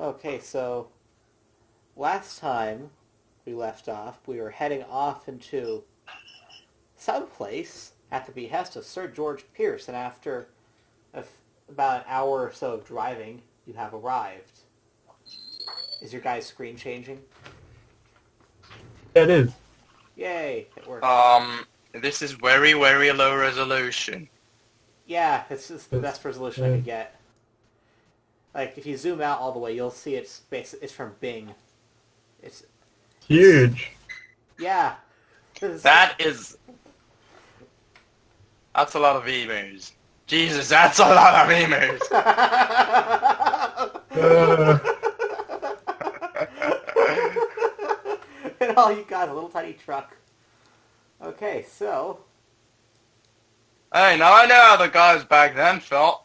Okay, so last time we left off, we were heading off into someplace at the behest of Sir George Pierce, and after about an hour or so of driving, you have arrived. Is your guy's screen changing? Yeah, it is. Yay, it worked. This is very, very low resolution. Yeah, it's just the It's, best resolution I yeah. could get. Like, if you zoom out all the way, you'll see it's from Bing. It's Huge. yeah. That's a lot of emus. Jesus, that's a lot of emus. Uh, And all you got is a little tiny truck. Okay, so Hey, now I know how the guys back then felt.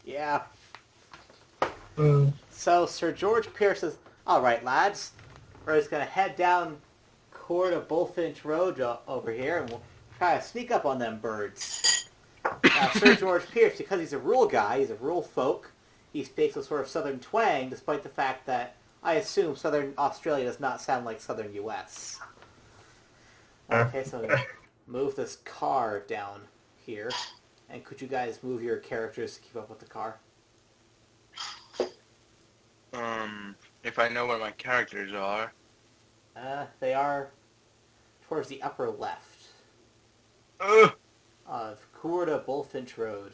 yeah. uh, So Sir George Pierce says, "All right, lads, we're just gonna head down Court of Bullfinch Road over here, and we'll try to sneak up on them birds." Sir George Pierce, because he's a rural guy, he's a rural folk. He speaks a sort of southern twang, despite the fact that I assume southern Australia does not sound like southern U.S. Okay, so I'm gonna move this car down here, and could you guys move your characters to keep up with the car? If I know where my characters are. They are towards the upper left Ugh. of Coorda Bullfinch Road.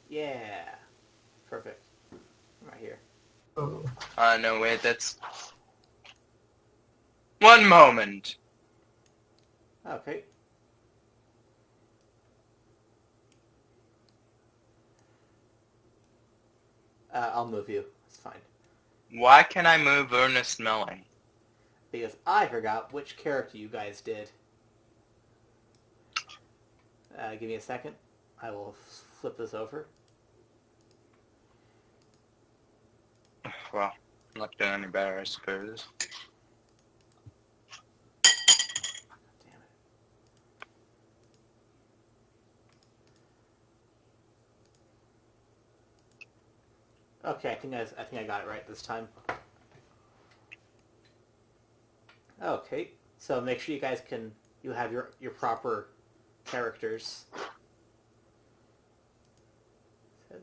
Yeah. Perfect. Right here. oh. No, wait, that's... One moment. Okay. I'll move you. It's fine. Why can I move Ernest Melling? Because I forgot which character you guys did. Give me a second. I will flip this over. Well, I'm not doing any better, I suppose. Damn it. Okay, I think I got it right this time. Okay, so make sure you have your proper characters. Says,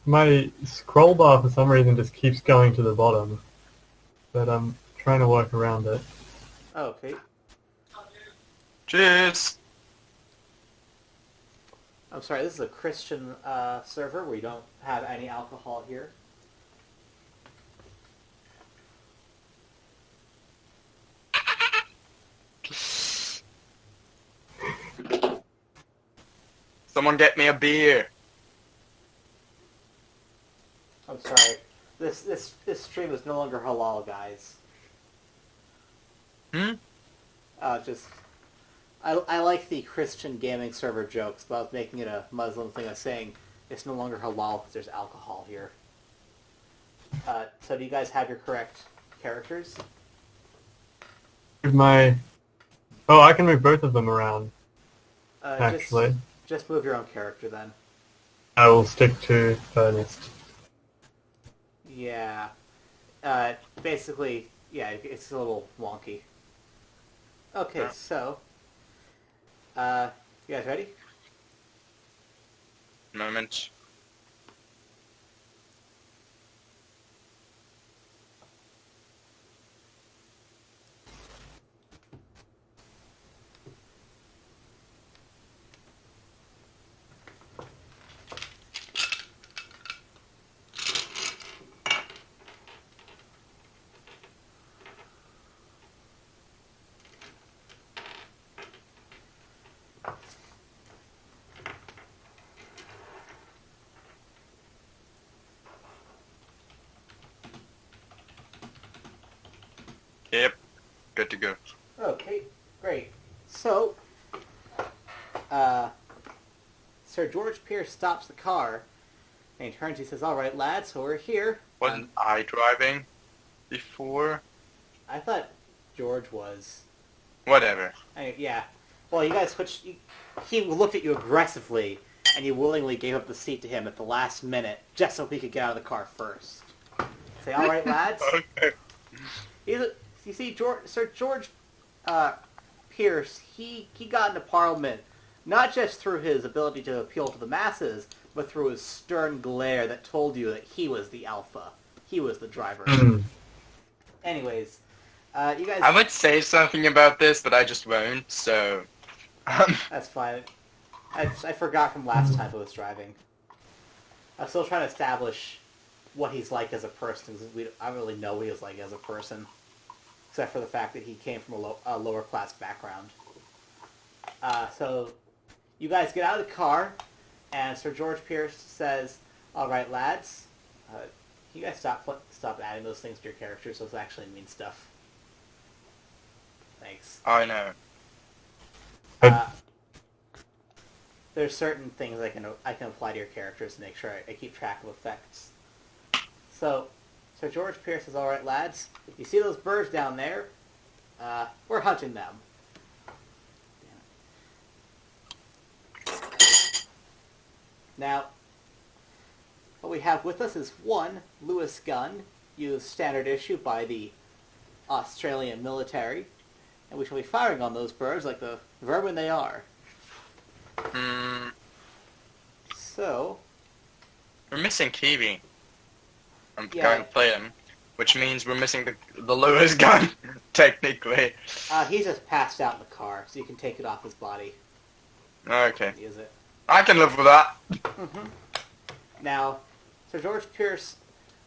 My scroll bar for some reason just keeps going to the bottom, but I'm trying to work around it. okay, Cheers! I'm sorry. This is a Christian server where you don't have any alcohol here. Someone get me a beer. I'm sorry. This stream is no longer halal, guys. Hmm? Just I like the Christian gaming server jokes, but I was making it a Muslim thing of saying it's no longer halal because there's alcohol here. So do you guys have your correct characters? Move my... Oh, I can move both of them around, actually. Just move your own character then. I will stick to Ernest. Yeah. Basically, yeah, it's a little wonky. Okay, Yeah. so, you guys ready? Moment. Yep. Good to go. Okay, great. So, uh, Sir George Pierce stops the car, and he turns, he says, "All right, lads, so we're here." Wasn't I driving before? I thought George was. Whatever. Yeah. Well, you guys switched. He looked at you aggressively, and you willingly gave up the seat to him at the last minute just so he could get out of the car first. Say, all right, lads. Okay. You see, Sir George Pierce, he got into Parliament not just through his ability to appeal to the masses, but through his stern glare that told you that he was the alpha. He was the driver. Anyways, you guys... I would say something about this, but I just won't, so... That's fine. I forgot from last time I was driving. I'm still trying to establish what he's like as a person. I don't really know what he was like as a person, except for the fact that he came from a lower class background. So, you guys get out of the car, and Sir George Pierce says, "All right, lads, you guys stop adding those things to your characters. Those actually mean stuff." Thanks. I know. There's certain things I can apply to your characters to make sure I keep track of effects. So, Sir George Pierce says, "All right, lads, you see those birds down there? We're hunting them." Now, what we have with us is one Lewis gun, used standard issue by the Australian military, and we shall be firing on those birds like the vermin they are. So... We're missing Kiwi. I'm Yeah. going to play him, which means we're missing the Lewis gun, technically. He's just passed out in the car, so you can take it off his body Okay. and use it. I can live with that. Now, Sir George Pierce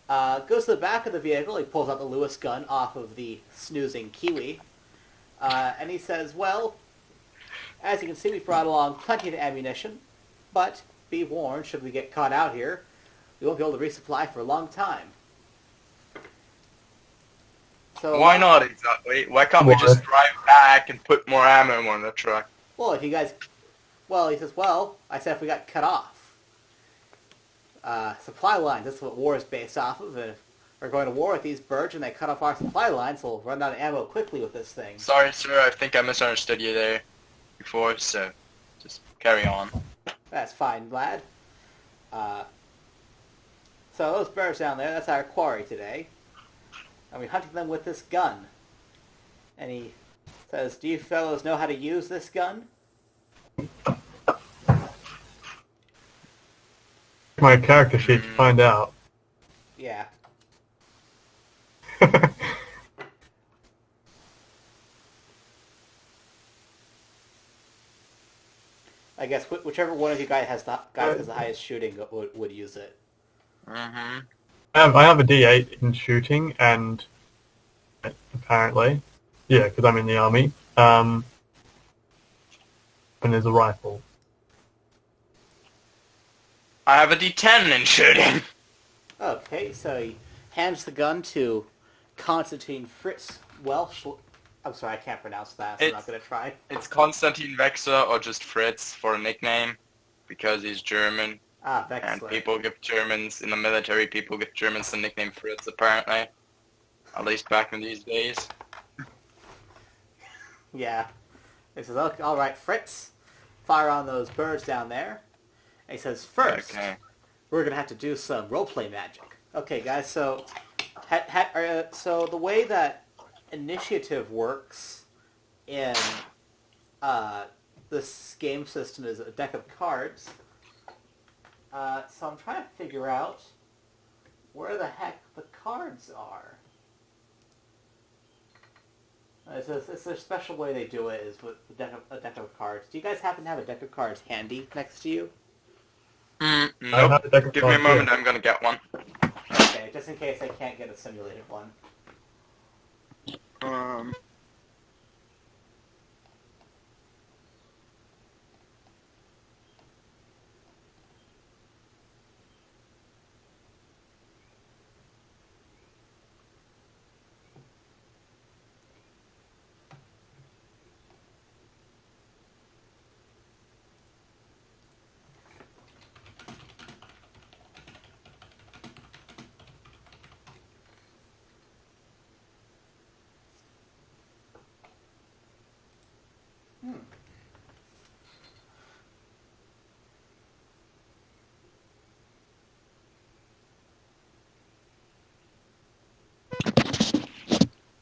goes to the back of the vehicle. He pulls out the Lewis gun off of the snoozing Kiwi. And he says, "Well, as you can see, we've brought along plenty of ammunition. But be warned, should we get caught out here, we won't be able to resupply for a long time." So, Why not exactly? Why can't we just drive back and put more ammo on the truck? Well, if you guys... Well, he says, "Well, I said if we got cut off. Supply lines, that's what war is based off of. And if we're going to war with these birds and they cut off our supply lines, we'll run out of ammo quickly with this thing." Sorry, sir, I think I misunderstood you there before, so just carry on. That's fine, lad. So those birds down there, that's our quarry today. And we're hunting them with this gun. And he says, "Do you fellows know how to use this gun?" My character sheet to find out. Yeah. I guess whichever one of you guys has the highest shooting would use it. Mm-hmm. I have a D8 in shooting, and apparently, yeah, because I'm in the army. And there's a rifle. I have a D10 in shooting. Okay, so he hands the gun to Constantine Fritz Welsh. I'm sorry, I can't pronounce that, so I'm not going to try. It's Konstantin Wexler or just Fritz for a nickname, because he's German. Ah, Wexler. And people give Germans, in the military, people give Germans the nickname Fritz, apparently. At least back in these days. Yeah. He says, "Okay, all right, Fritz, fire on those birds down there." And he says, "First, we're going to have to do some roleplay magic." Okay, guys, so so the way that initiative works in this game system is a deck of cards. So I'm trying to figure out where the heck the cards are. It's a special way they do it is with a deck of cards. Do you guys happen to have a deck of cards handy next to you? Nope. Give me a moment, I'm gonna get one. Okay, just in case I can't get a simulated one.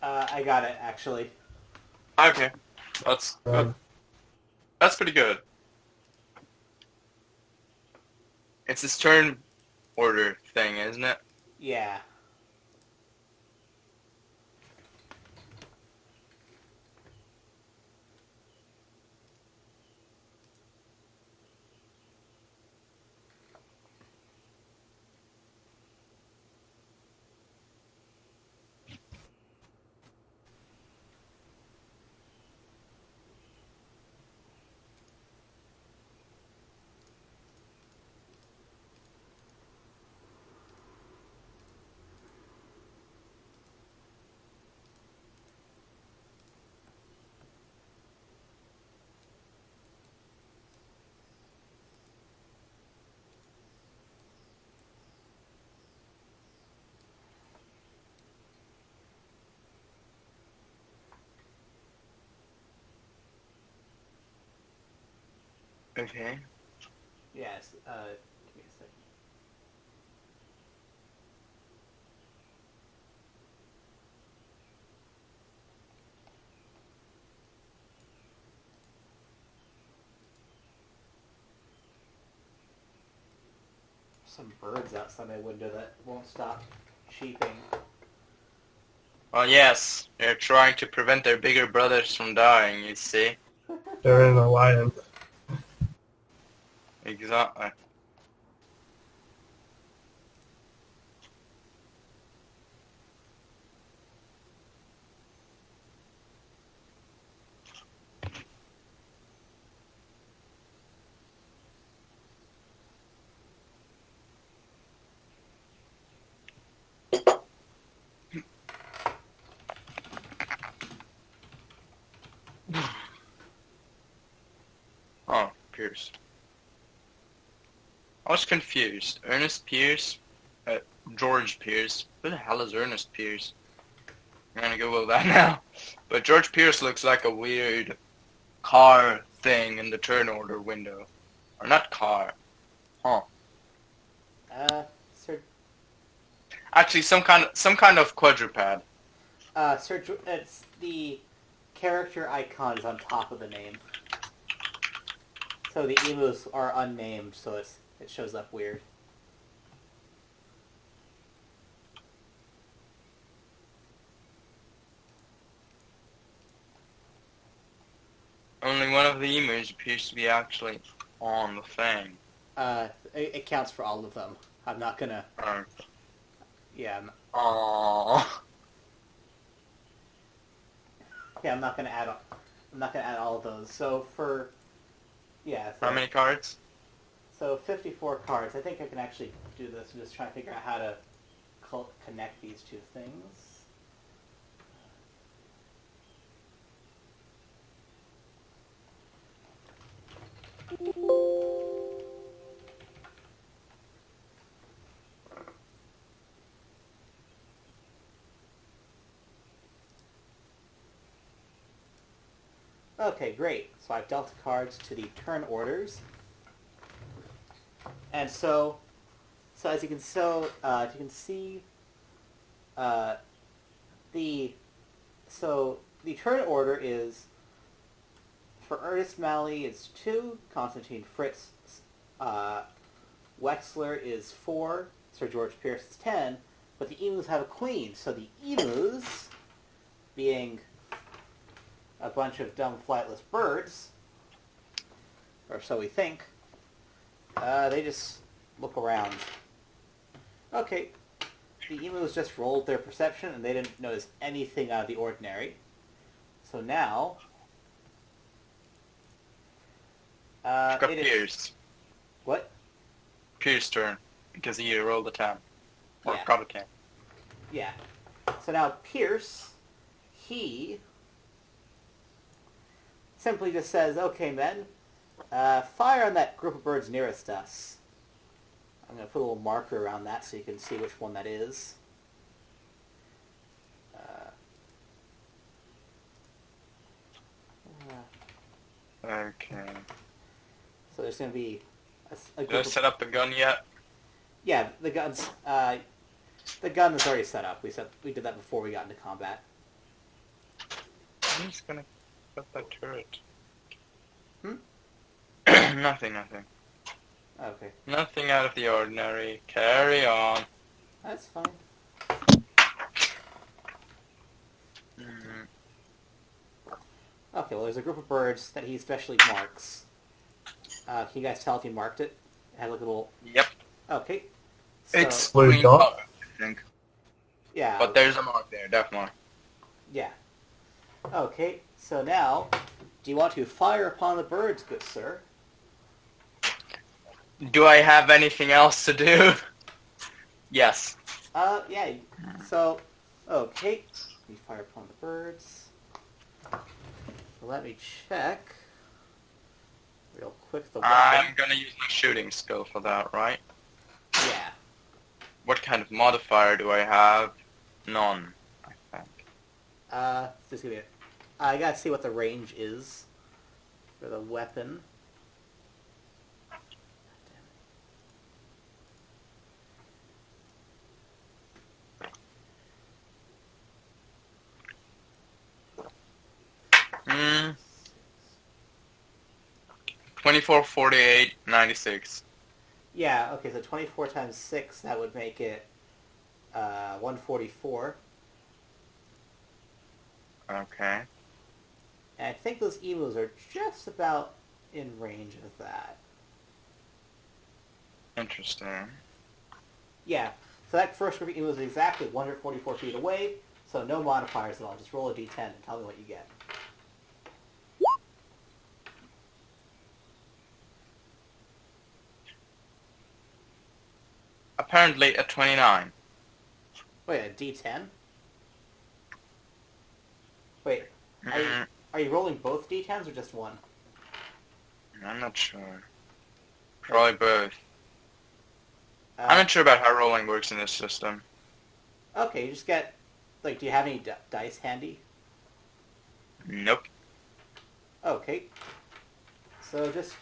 I got it, actually. Okay. That's good. That's pretty good. It's this turn order thing, isn't it? Yeah. Okay. Yes. Give me a second. Some birds outside my window that won't stop cheeping. Well, yes. They're trying to prevent their bigger brothers from dying, you see? They're in alliance. Exactly. Oh, Pierce. I was confused. Ernest Pierce? George Pierce. Who the hell is Ernest Pierce? I'm gonna Google that now. But George Pierce looks like a weird car thing in the turn order window. Or not car. Huh. Sir, Actually, some kind of quadruped. it's the character icon is on top of the name. So the emus are unnamed, so it shows up weird. Only one of the emus appears to be actually on the thing. It counts for all of them. I'm not gonna. Yeah. Aww. Yeah, I'm not gonna add. I'm not gonna add all of those. So for. Yeah. So, How many cards? So 54 cards. I think I can actually do this. I'm just trying to figure out how to connect these two things. Okay, great. So I've dealt the cards to the turn orders, and so as you can see, the turn order is for Ernest Malley is 2, Constantine Fritz Wexler is 4, Sir George Pierce is 10, but the emus have a queen, so the emus, being a bunch of dumb flightless birds, or so we think, they just look around. Okay, the emus just rolled their perception and they didn't notice anything out of the ordinary. So now, Got it Pierce. is... What? Pierce turn. Because he rolled a 10. Or Yeah. got a 10. Yeah. So now Pierce, he simply just says, okay men, fire on that group of birds nearest us. I'm going to put a little marker around that so you can see which one that is. Okay. So there's going to be a Did I group set up the gun yet? Yeah, the gun is already set up. We did that before we got into combat. I'm just gonna put that turret. Hmm? Nothing. Okay, Nothing out of the ordinary. Carry on. that's fine. Mm, Okay, well, there's a group of birds that he specially marks. Can you guys tell if he marked it? It had like a little... Yep. Okay. So, It's Blue green dot? color, I think. yeah. But there's a mark there, definitely. Yeah. Okay, so now, do you want to fire upon the birds, good sir? Do I have anything else to do? Yes. Yeah. So, okay. We fire upon the birds. Let me check real quick the weapon. I'm gonna use my shooting skill for that, right? Yeah. What kind of modifier do I have? None, I think. Just give me I gotta see what the range is for the weapon. Hmm. 24, 48, 96. Yeah, okay, so 24 times 6, that would make it 144. Okay. And I think those emus are just about in range of that. Interesting. Yeah, so that first group of emus is exactly 144 feet away, so no modifiers at all. Just roll a d10 and tell me what you get. Apparently a 29. Wait, a d10? Wait, Mm, are you rolling both d10s or just one? I'm not sure. Probably both. Uh, I'm not sure about how rolling works in this system. Okay, you just get... Like, do you have any dice handy? Nope. Okay. So just...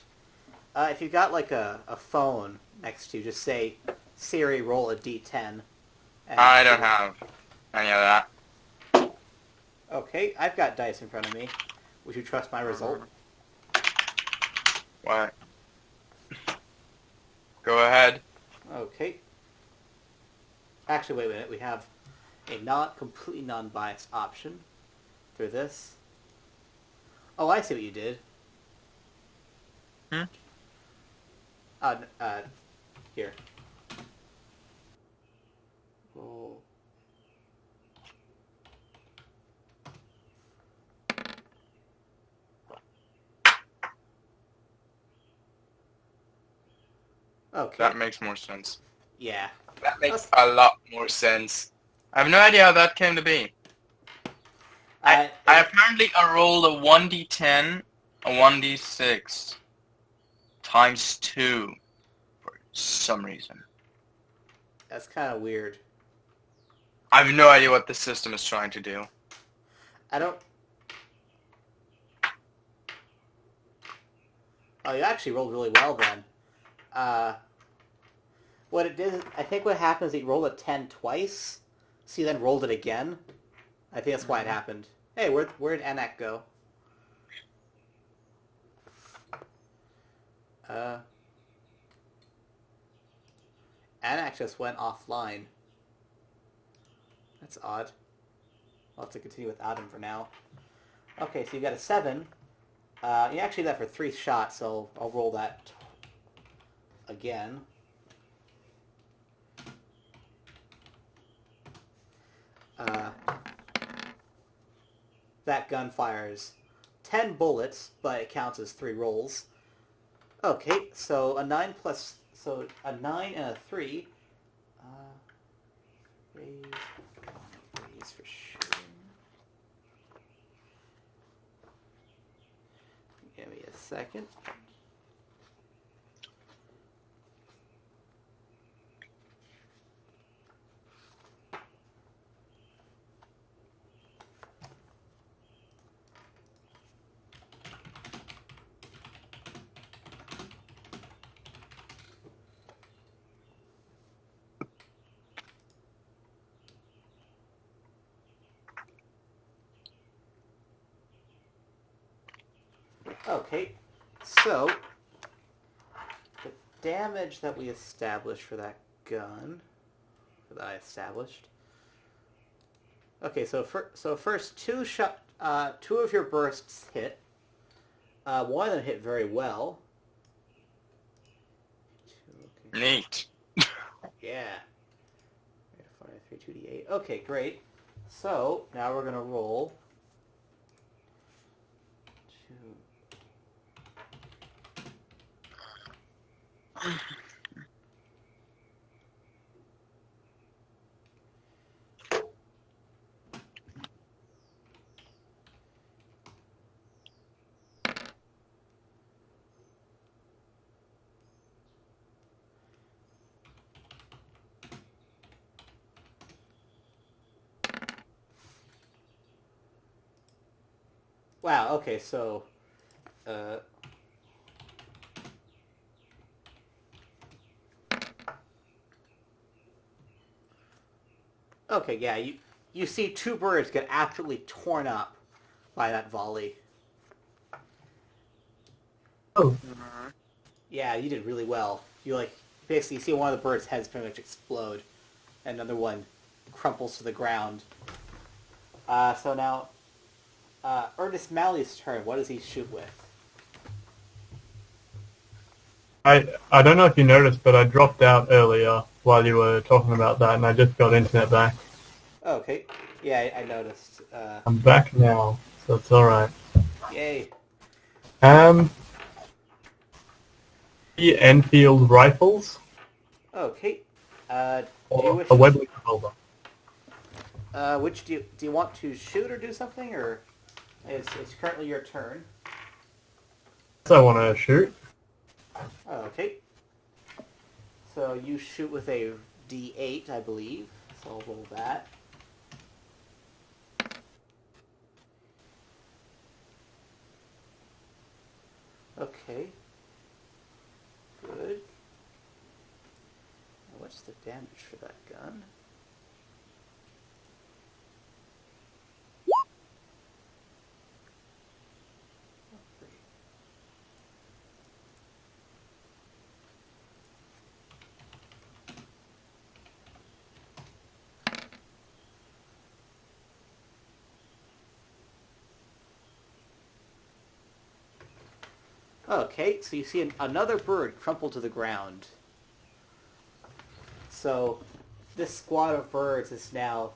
if you've got, like, a phone next to you, just say, Siri, roll a d10. And I don't have any of that. Okay, I've got dice in front of me. Would you trust my result? What? Go ahead. Okay. Actually, wait a minute. We have a not completely non-biased option through this. Oh, I see what you did. Hmm? Here. Roll. Okay. That makes more sense. Yeah. That makes a lot more sense. I have no idea how that came to be. I apparently rolled a 1d10, a 1d6, times 2 for some reason. That's kind of weird. I have no idea what the system is trying to do. I don't... Oh, you actually rolled really well then. What it did, I think what happened is he rolled a 10 twice, so he then rolled it again. I think that's why it happened. Hey, where'd Anak go? Anak just went offline. That's odd. I'll have to continue without him for now. Okay, so you got a 7. You actually got that for 3 shots, so I'll roll that again. That gun fires 10 bullets, but it counts as 3 rolls. Okay, so a 9 plus... So a 9 and a 3. Raise for shooting. Give me a second. Okay, so the damage that we established for that gun, that I established. Okay, so first two of your bursts hit. One of them hit very well. Okay. Neat. Yeah. 3, 2d8. Okay, great. So now we're gonna roll. Wow. Okay, so. Okay, yeah, you see two birds get absolutely torn up by that volley. Oh, Yeah, you did really well. You basically see one of the birds' heads pretty much explode, and another one crumples to the ground. So now, Ernest Malley's turn. What does he shoot with? I don't know if you noticed, but I dropped out earlier while you were talking about that, and I just got internet back. Okay, yeah, I noticed. I'm back now, so it's alright. Yay. The Enfield rifles, Okay. Do you or wish a Webley revolver. which do you want to shoot or do something, or it's currently your turn? So I want to shoot. Okay. So you shoot with a D8, I believe. So I'll roll that. Okay. Good. What's the damage for that gun? Okay, so you see another bird crumple to the ground. So this squad of birds is now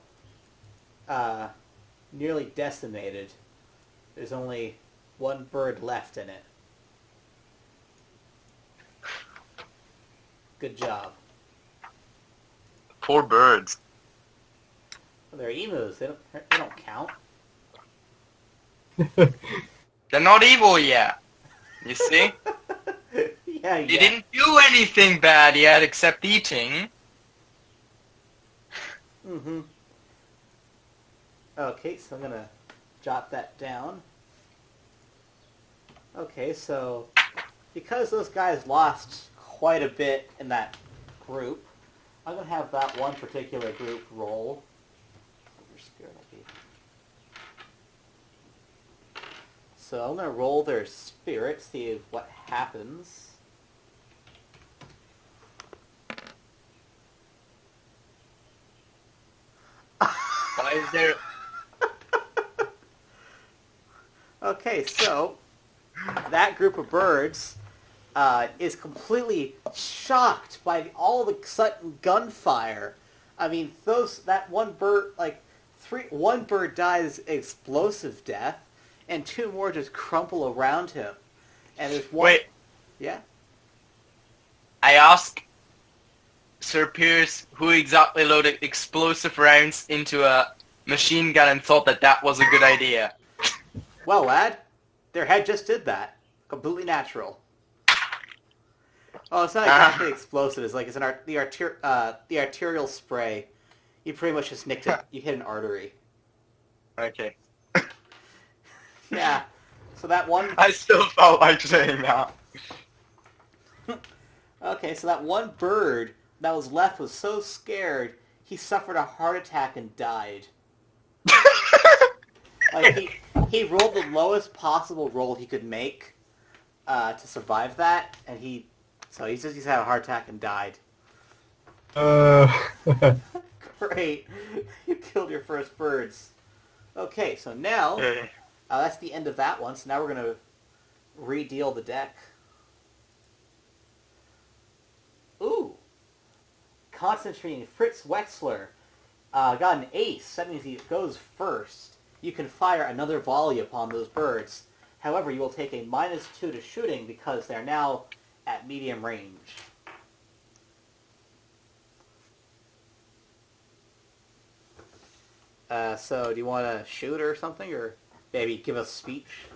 nearly decimated. There's only one bird left in it. Good job. Poor birds. Well, they're emus. They don't count. They're not evil yet. You see? Yeah. They didn't do anything bad yet except eating. Mm-hmm. Okay, so I'm gonna jot that down. Okay, so because those guys lost quite a bit in that group, I'm gonna have that one particular group roll. So I'm gonna roll their spirit, see what happens. Why is there... Okay, so that group of birds is completely shocked by all the sudden gunfire. I mean, that one bird, one bird dies explosive death, and two more just crumple around him. And there's one. Wait, Yeah. I asked Sir Pierce who exactly loaded explosive rounds into a machine gun and thought that was a good idea. Well, lad, their head just did that. Completely natural. Oh, it's not exactly explosive. It's the arterial spray. You pretty much just nicked it. You hit an artery. Okay. Yeah. So that one. I still felt like saying that. Okay, so that one bird that was left was so scared he suffered a heart attack and died. He rolled the lowest possible roll he could make, to survive that, and he says he's had a heart attack and died. Uh, Great, you killed your first birds. Okay, so now that's the end of that one. So now we're gonna re-deal the deck. Ooh, concentrating Fritz Wexler got an ace. That means he goes first. You can fire another volley upon those birds. However, you will take a -2 to shooting because they're now at medium range. So do you want to shoot or something, or maybe give us a speech?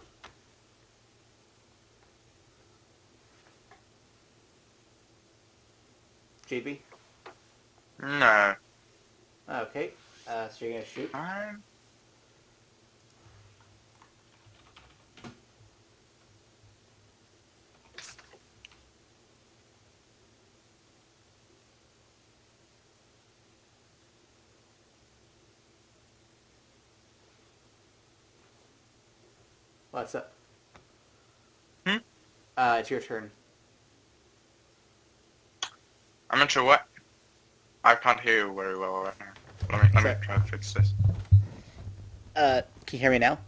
JB? No. Okay, so you're going to shoot. What's up? It's your turn. I'm not sure what. I can't hear you very well right now. Let me try to fix this. Can you hear me now?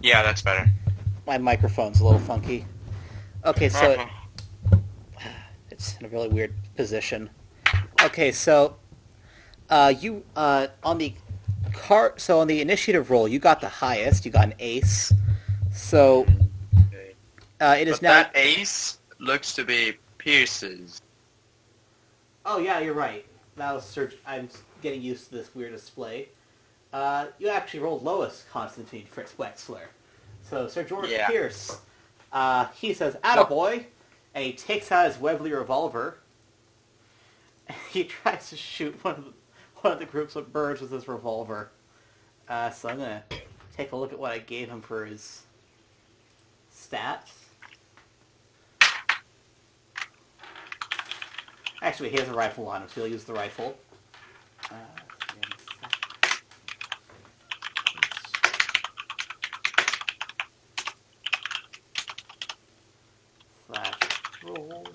Yeah, that's better. My microphone's a little funky. Okay, so it's in a really weird position. Okay, so you on the on the initiative roll, you got the highest. You got an ace. So it is but now. That ace looks to be Pierce's. Oh yeah, you're right. That was search. I'm getting used to this weird display. You actually rolled lowest, Constantine Fritz Wexler. So Sir George Pierce, he says, "Attaboy," and he takes out his Webley revolver. He tries to shoot one of the groups of birds with his revolver. So I'm gonna take a look at what I gave him for his stats. Actually, he has a rifle on him, so he'll use the rifle. Flash roll.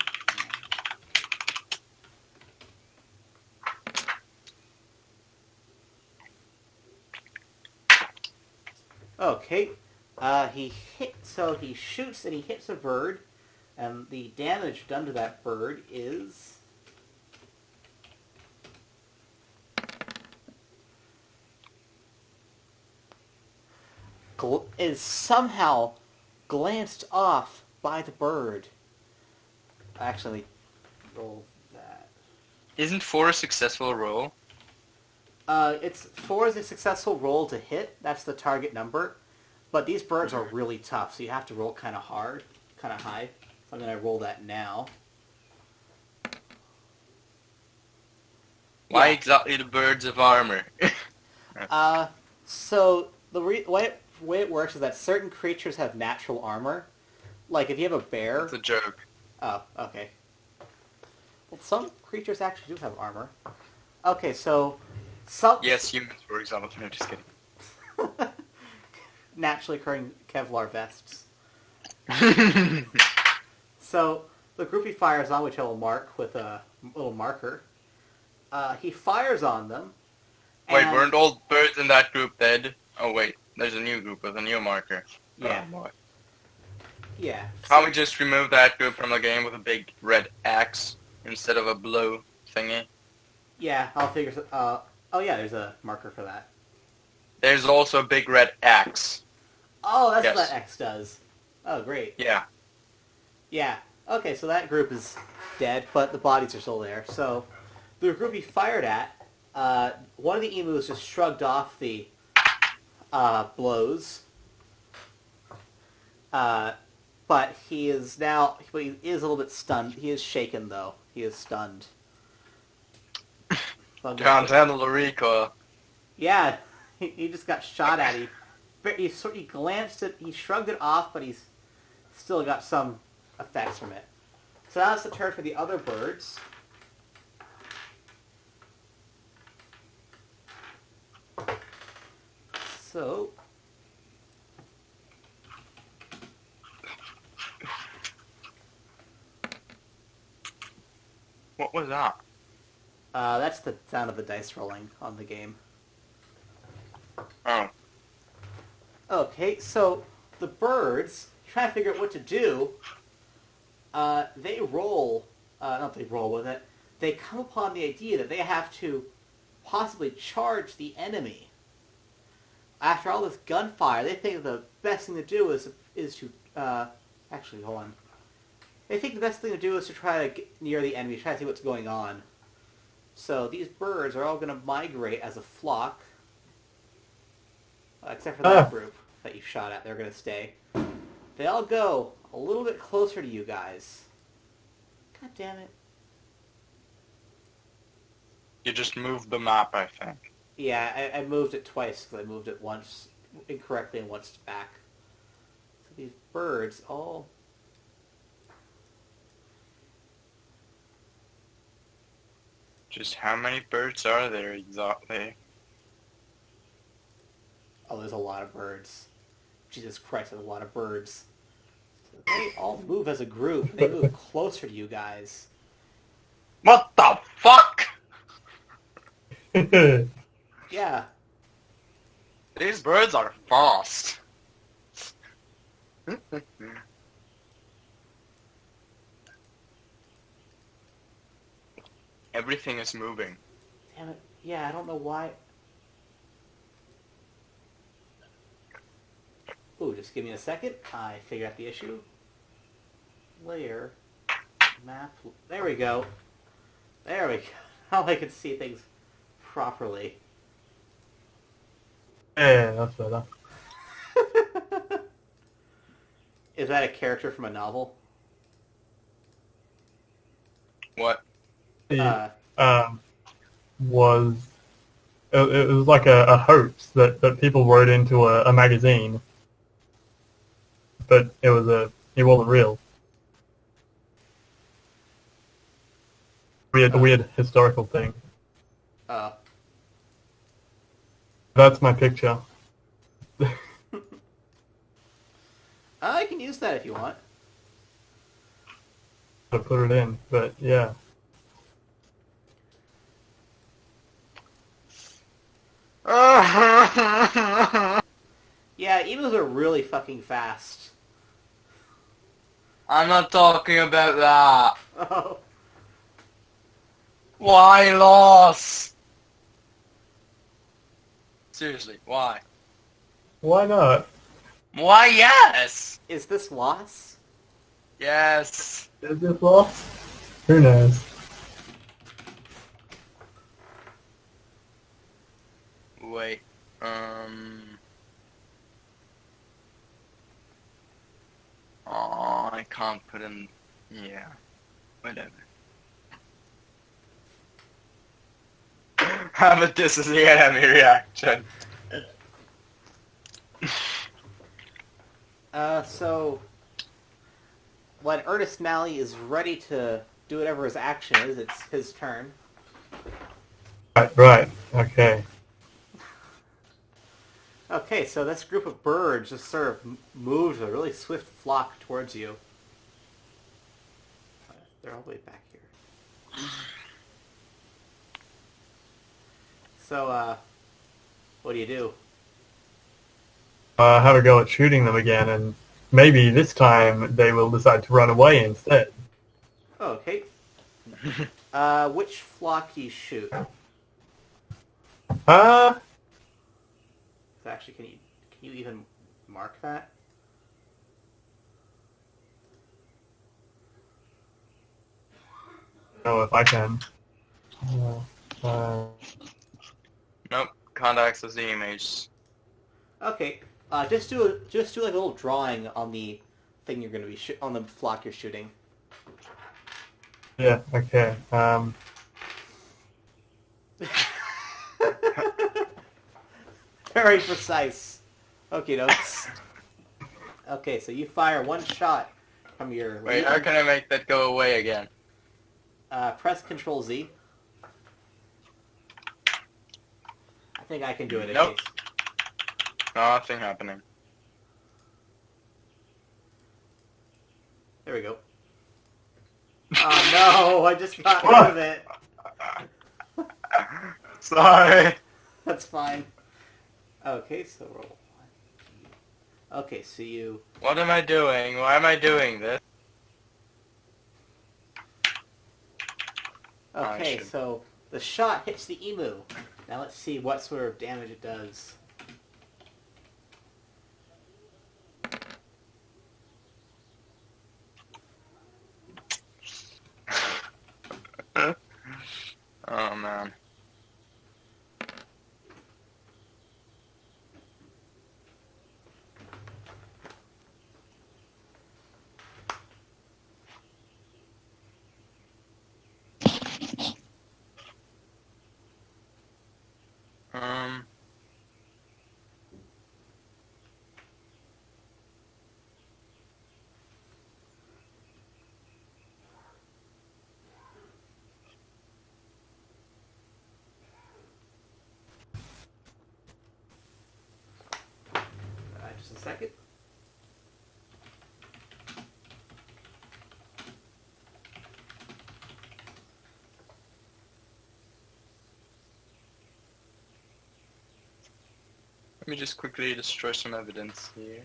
Okay. He shoots and he hits a bird, and the damage done to that bird is somehow glanced off by the bird. Actually, roll that. Isn't 4 a successful roll? It's 4 is a successful roll to hit. That's the target number. But these birds are really tough, so you have to roll kind of hard, kind of high. So I'm going to roll that now. Why exactly the birds of armor? So the way it works is that certain creatures have natural armor. Like if you have a bear. It's a joke. Oh, okay. Well, some creatures actually do have armor. Okay, so some. Yes, humans, for example. No, just kidding. Naturally occurring Kevlar vests. So the group he fires on, which I will mark with a little marker, he fires on them. Wait, weren't all birds in that group dead? Oh wait, there's a new group with a new marker. Yeah. Oh, boy. Yeah. Can't we just remove that group from the game with a big red axe instead of a blue thingy? Yeah, I'll figure. Oh yeah, there's a marker for that. There's also a big red axe. Oh, that's what that X does. Oh, great. Yeah. Yeah. Okay, so that group is dead, but the bodies are still there. So the group he fired at, one of the emus just shrugged off the blows. But he is now, he is a little bit stunned. He is shaken, though. He is stunned. Can't handle the recoil. Yeah, he just got shot at. He glanced at, he shrugged it off, but he's still got some effects from it. So that's the turn for the other birds. So What was that? That's the sound of the dice rolling on the game. Oh. Okay, so the birds try to figure out what to do. They roll, not they roll with it. They come upon the idea that they have to possibly charge the enemy. After all this gunfire, they think the best thing to do is to actually hold on. They think the best thing to do is to try to get near the enemy, try to see what's going on. So these birds are all going to migrate as a flock, except for that group that you shot at. They're going to stay. They all go a little bit closer to you guys. God damn it. You just moved the map, I think. Yeah, I moved it twice because I moved it once incorrectly and once back. So these birds all... Just how many birds are there exactly? Oh, there's a lot of birds. Jesus Christ, there's a lot of birds. So they all move as a group. They move closer to you guys. What the fuck? Yeah. These birds are fast. Everything is moving. Damn it. Yeah, I don't know why. Ooh, just give me a second. I figured out the issue. Layer. Map. There we go. There we go. Now I can see things properly. Yeah, that's better. Is that a character from a novel? What? Was it was like a hoax that people wrote into a magazine, but it wasn't real. A weird historical thing. That's my picture. I can use that if you want. I put it in, but yeah. Yeah, emus are really fucking fast. I'm not talking about that. Oh. Why loss? Seriously, why? Why not? Why yes? Is this loss? Yes. Is this lost? Who knows? Wait. Oh, I can't put in. Yeah. Whatever. But this is the enemy reaction. So when Ernest Malley is ready to do whatever his action is, it's his turn. Right, okay. Okay, so this group of birds just sort of moves a really swift flock towards you. They're all the way back here. So, what do you do? Have a go at shooting them again, and maybe this time they will decide to run away instead. Okay. Which flock do you shoot? Actually, can you even mark that? know if I can. Nope, can't access the image. Okay, just do like a little drawing on the thing you're going to be on the flock you're shooting. Yeah. Okay. Very precise. Okay, notes. Okay, so you fire one shot from your... Wait, how can I make that go away again? Press Control Z. I think I can do it in Nope. case. Nothing happening. There we go. Oh no, I just got rid of it. Sorry. That's fine. Okay, so roll. Okay, so you... What am I doing? Why am I doing this? Okay, so the shot hits the emu. Now let's see what sort of damage it does. Oh man. Um. Just a second. Let me just quickly destroy some evidence here.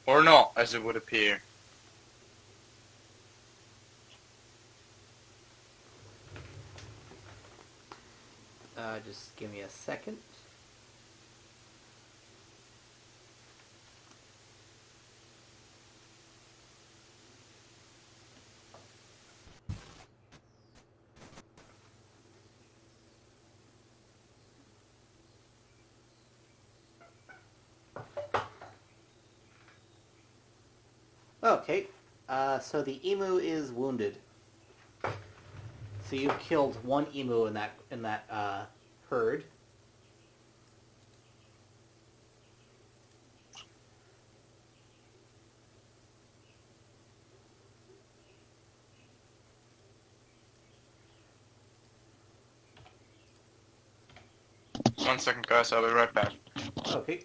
Or not, as it would appear. Just give me a second. Okay, so the emu is wounded. So you killed one emu in that herd. One second, guys. I'll be right back. Okay.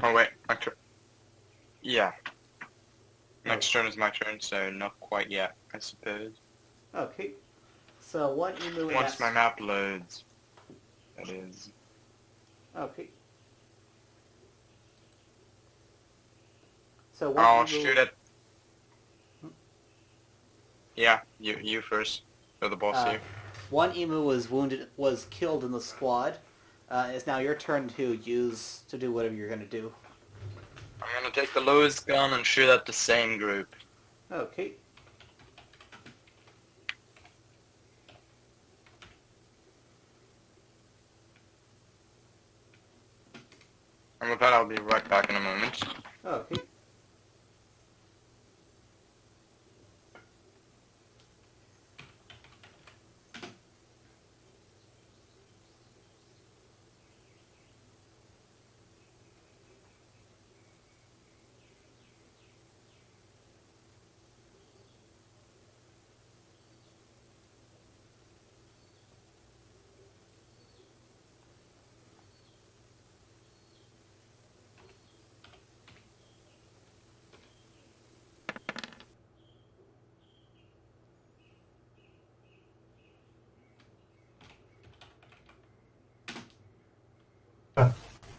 Oh wait, my turn. Yeah. Next turn is my turn, so not quite yet, I suppose. Okay. So one emu in Once that... my map loads, that is. Okay. So one I'll emu... shoot it. Yeah, you first. You're the boss here. One emu was killed in the squad. It's now your turn to do whatever you're going to do. I'm gonna take the lowest gun and shoot at the same group. Okay. And with that, I'll be right back in a moment. Okay.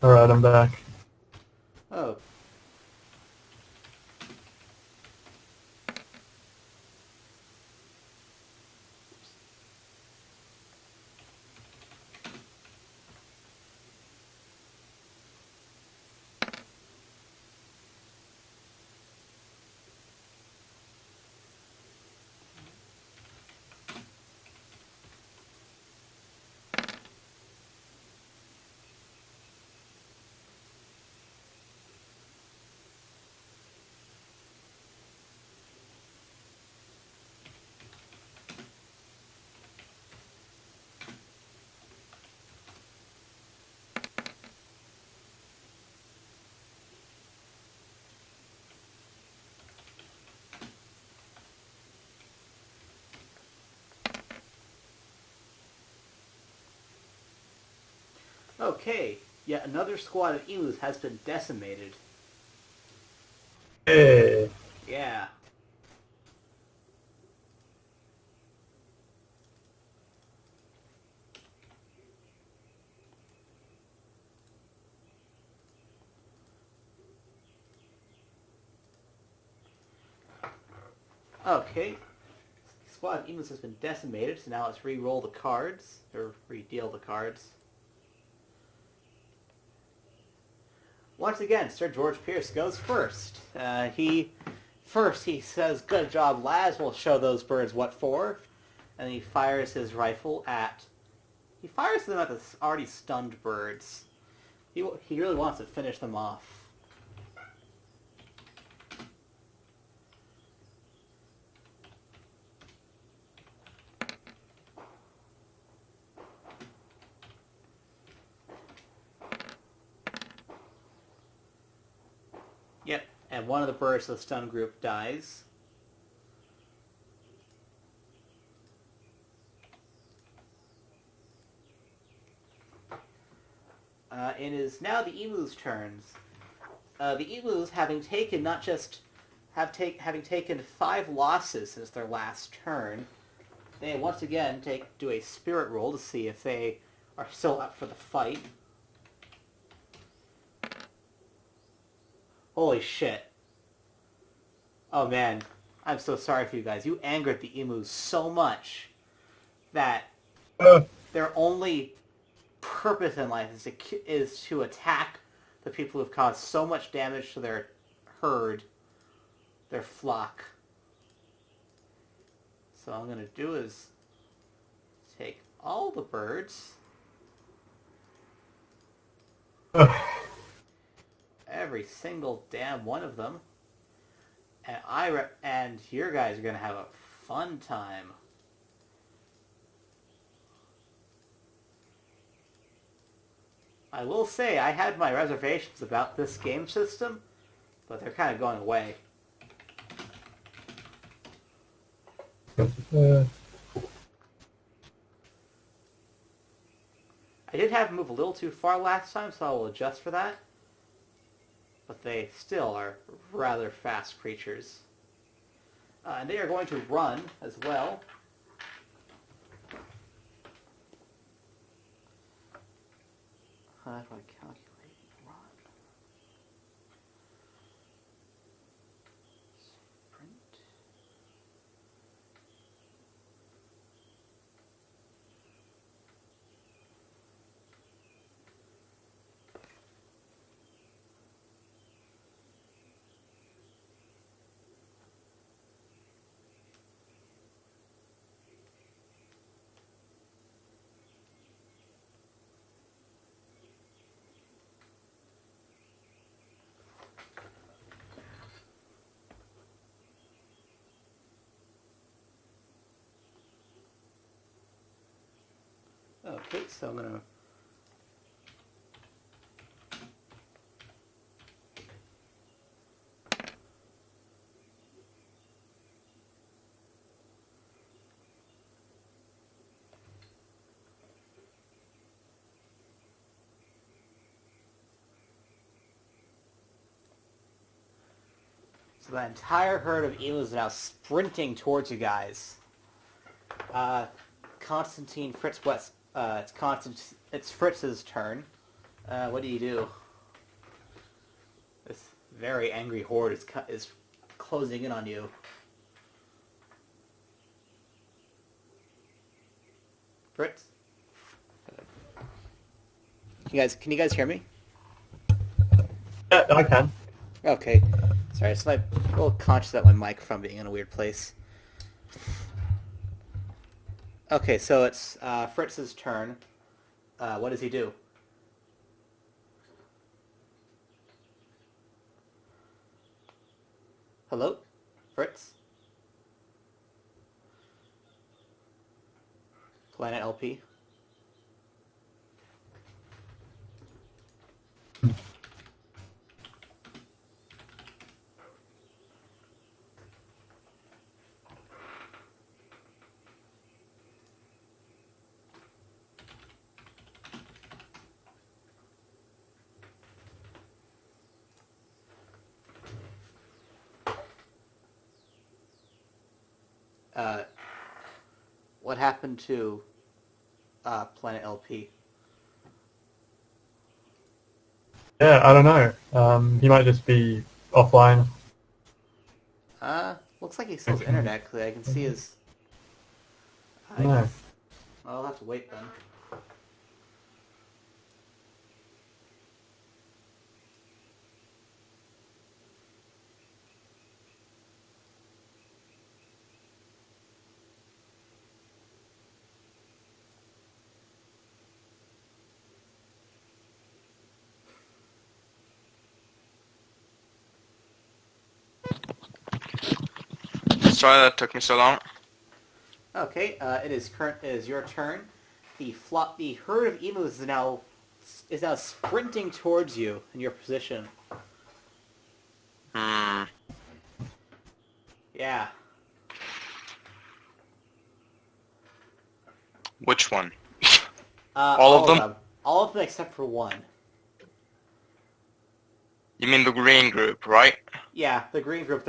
Alright, I'm back. Oh. Okay, yet another squad of emus has been decimated. Hey. Yeah. Okay. Squad of emus has been decimated, so now let's re-roll the cards, or re-deal the cards. Once again, Sir George Pierce goes first. He says, "Good job, lads. We'll show those birds what for." And he fires his rifle at... He fires them at the already stunned birds. He really wants to finish them off. Yep, and one of the birds of the stun group dies. It is now the emus' turns. The emus, having taken having taken 5 losses since their last turn, they once again do a spirit roll to see if they are still up for the fight. Holy shit. Oh man, I'm so sorry for you guys. You angered the emus so much that their only purpose in life is to attack the people who've caused so much damage to their herd, their flock. So what I'm going to do is take all the birds, every single damn one of them, and your guys are going to have a fun time. I will say I had my reservations about this game system, but they're kind of going away. I did have them move a little too far last time, so I will adjust for that. But they still are rather fast creatures. And they are going to run as well. How do I calculate run? Sprint. Okay, so I'm going to... So the entire herd of emus is now sprinting towards you guys. Constantine Fritz West. It's Fritz's turn. What do you do? This very angry horde is closing in on you. Fritz? Can you guys hear me? Yeah, I can. Okay. Sorry, so I'm a little conscious of my microphone being in a weird place. Okay, so it's Fritz's turn. What does he do? Hello? Fritz? Planet LP? what happened to Planet LP? Yeah, I don't know. He might just be offline. Looks like he still has internet, because I can see his... No. I'll have to wait then. Sorry that took me so long. Okay, it is your turn. The herd of emus is now sprinting towards you in your position. Hmm. Yeah. Which one? All of them. All of them except for one. You mean the green group, right? Yeah, the green group.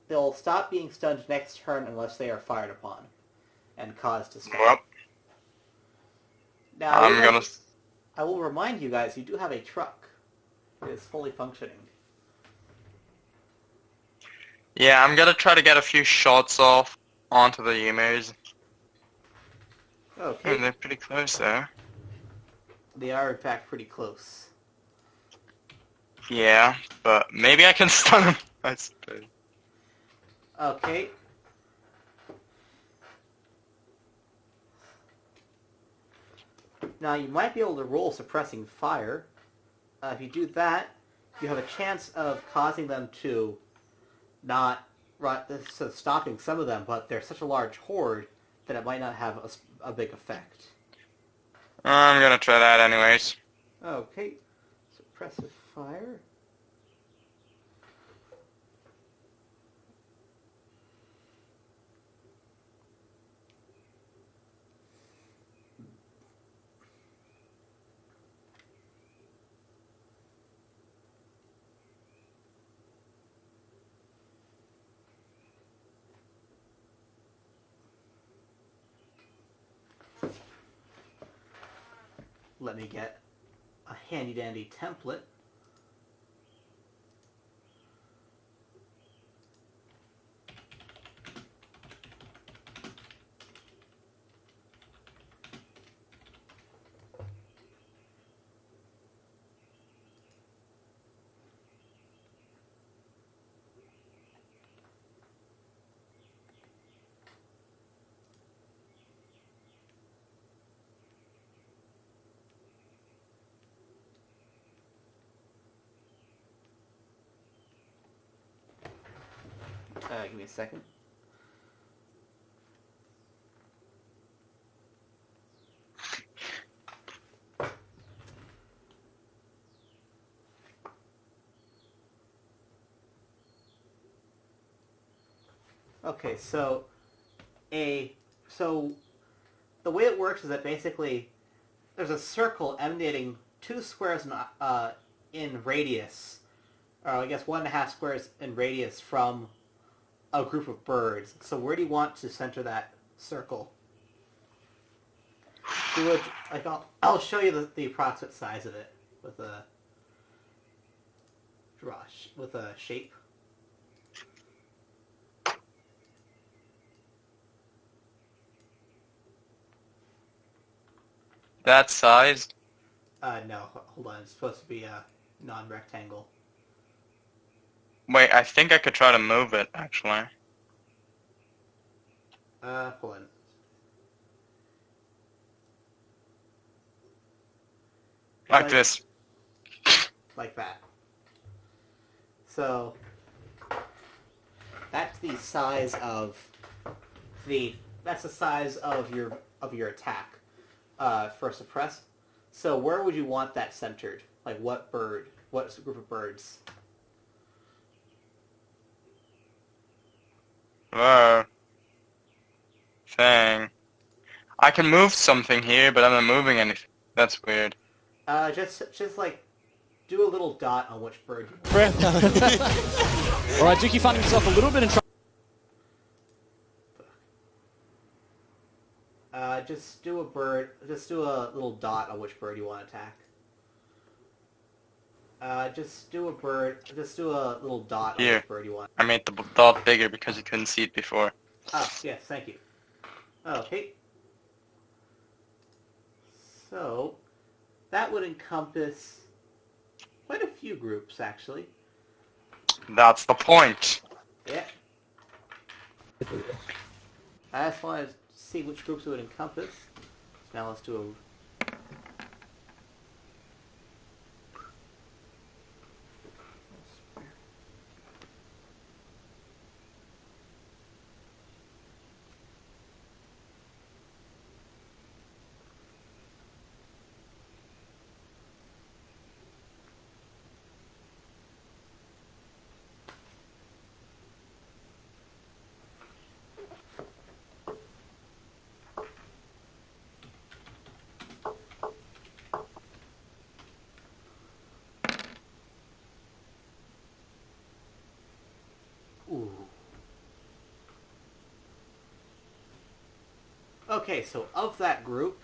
They'll stop being stunned next turn unless they are fired upon and cause to stun. Well, Now, I'm gonna... I will remind you guys, you do have a truck. It is fully functioning. Yeah, I'm gonna try to get a few shots off onto the emus. Okay. They're pretty close there. They are, in fact, pretty close. Yeah, but maybe I can stun them, I suppose. Okay. Now, you might be able to roll suppressing fire. If you do that, you have a chance of causing them to not... So stopping some of them, but they're such a large horde that it might not have a big effect. I'm gonna try that anyways. Okay. Suppressive fire. Let me get a handy-dandy template. Give me a second. Okay, so the way it works is that basically there's a circle emanating 2 squares in radius, or I guess 1.5 squares in radius from a group of birds. So where do you want to center that circle? Do it like I'll show you the approximate size of it with a shape. That size? No, hold on. It's supposed to be a non-rectangle. Wait, I think I could try to move it, actually. Hold on. Like this. Like that. So that's the size of your attack for suppress. So where would you want that centered? Like what bird? What group of birds? Thing. I can move something here, but I'm not moving anything. That's weird. Just like do a little dot on which bird you want. Alright, Dookie finding himself a little bit in trouble. Just do a bird. Just do a little dot on which bird you want to attack. Just do a bird. Just do a little dot on Here. which bird you want. I made the dot bigger because you couldn't see it before. Oh, yes, thank you. Okay. So, that would encompass quite a few groups, actually. That's the point. Yeah. I just wanted to see which groups it would encompass. So now let's do Ooh. Okay, so of that group,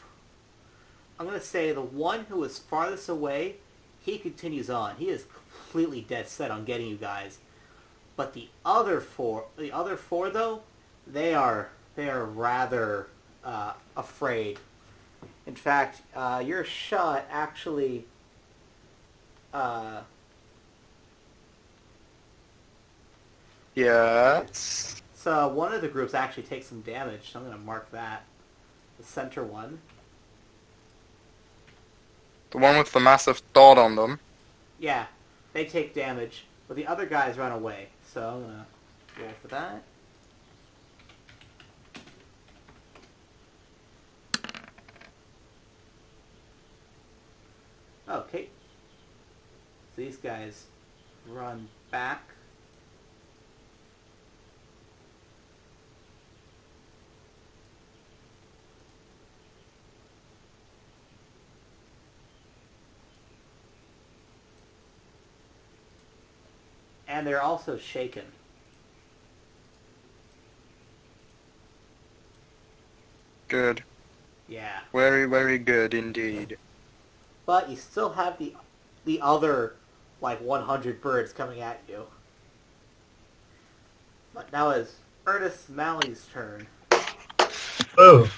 I'm going to say the one who is farthest away, he continues on. He is completely dead set on getting you guys. But the other four though, they are rather afraid. In fact, your shot actually Yes. so one of the groups actually takes some damage, so I'm going to mark that. The center one. The one with the massive dot on them. Yeah, they take damage, but the other guys run away. So I'm going to roll for that. Okay. So these guys run back. And they're also shaken. Good. Yeah. Very, very good indeed. But you still have the other, like, 100 birds coming at you. But now it's Ernest Malley's turn. Oh.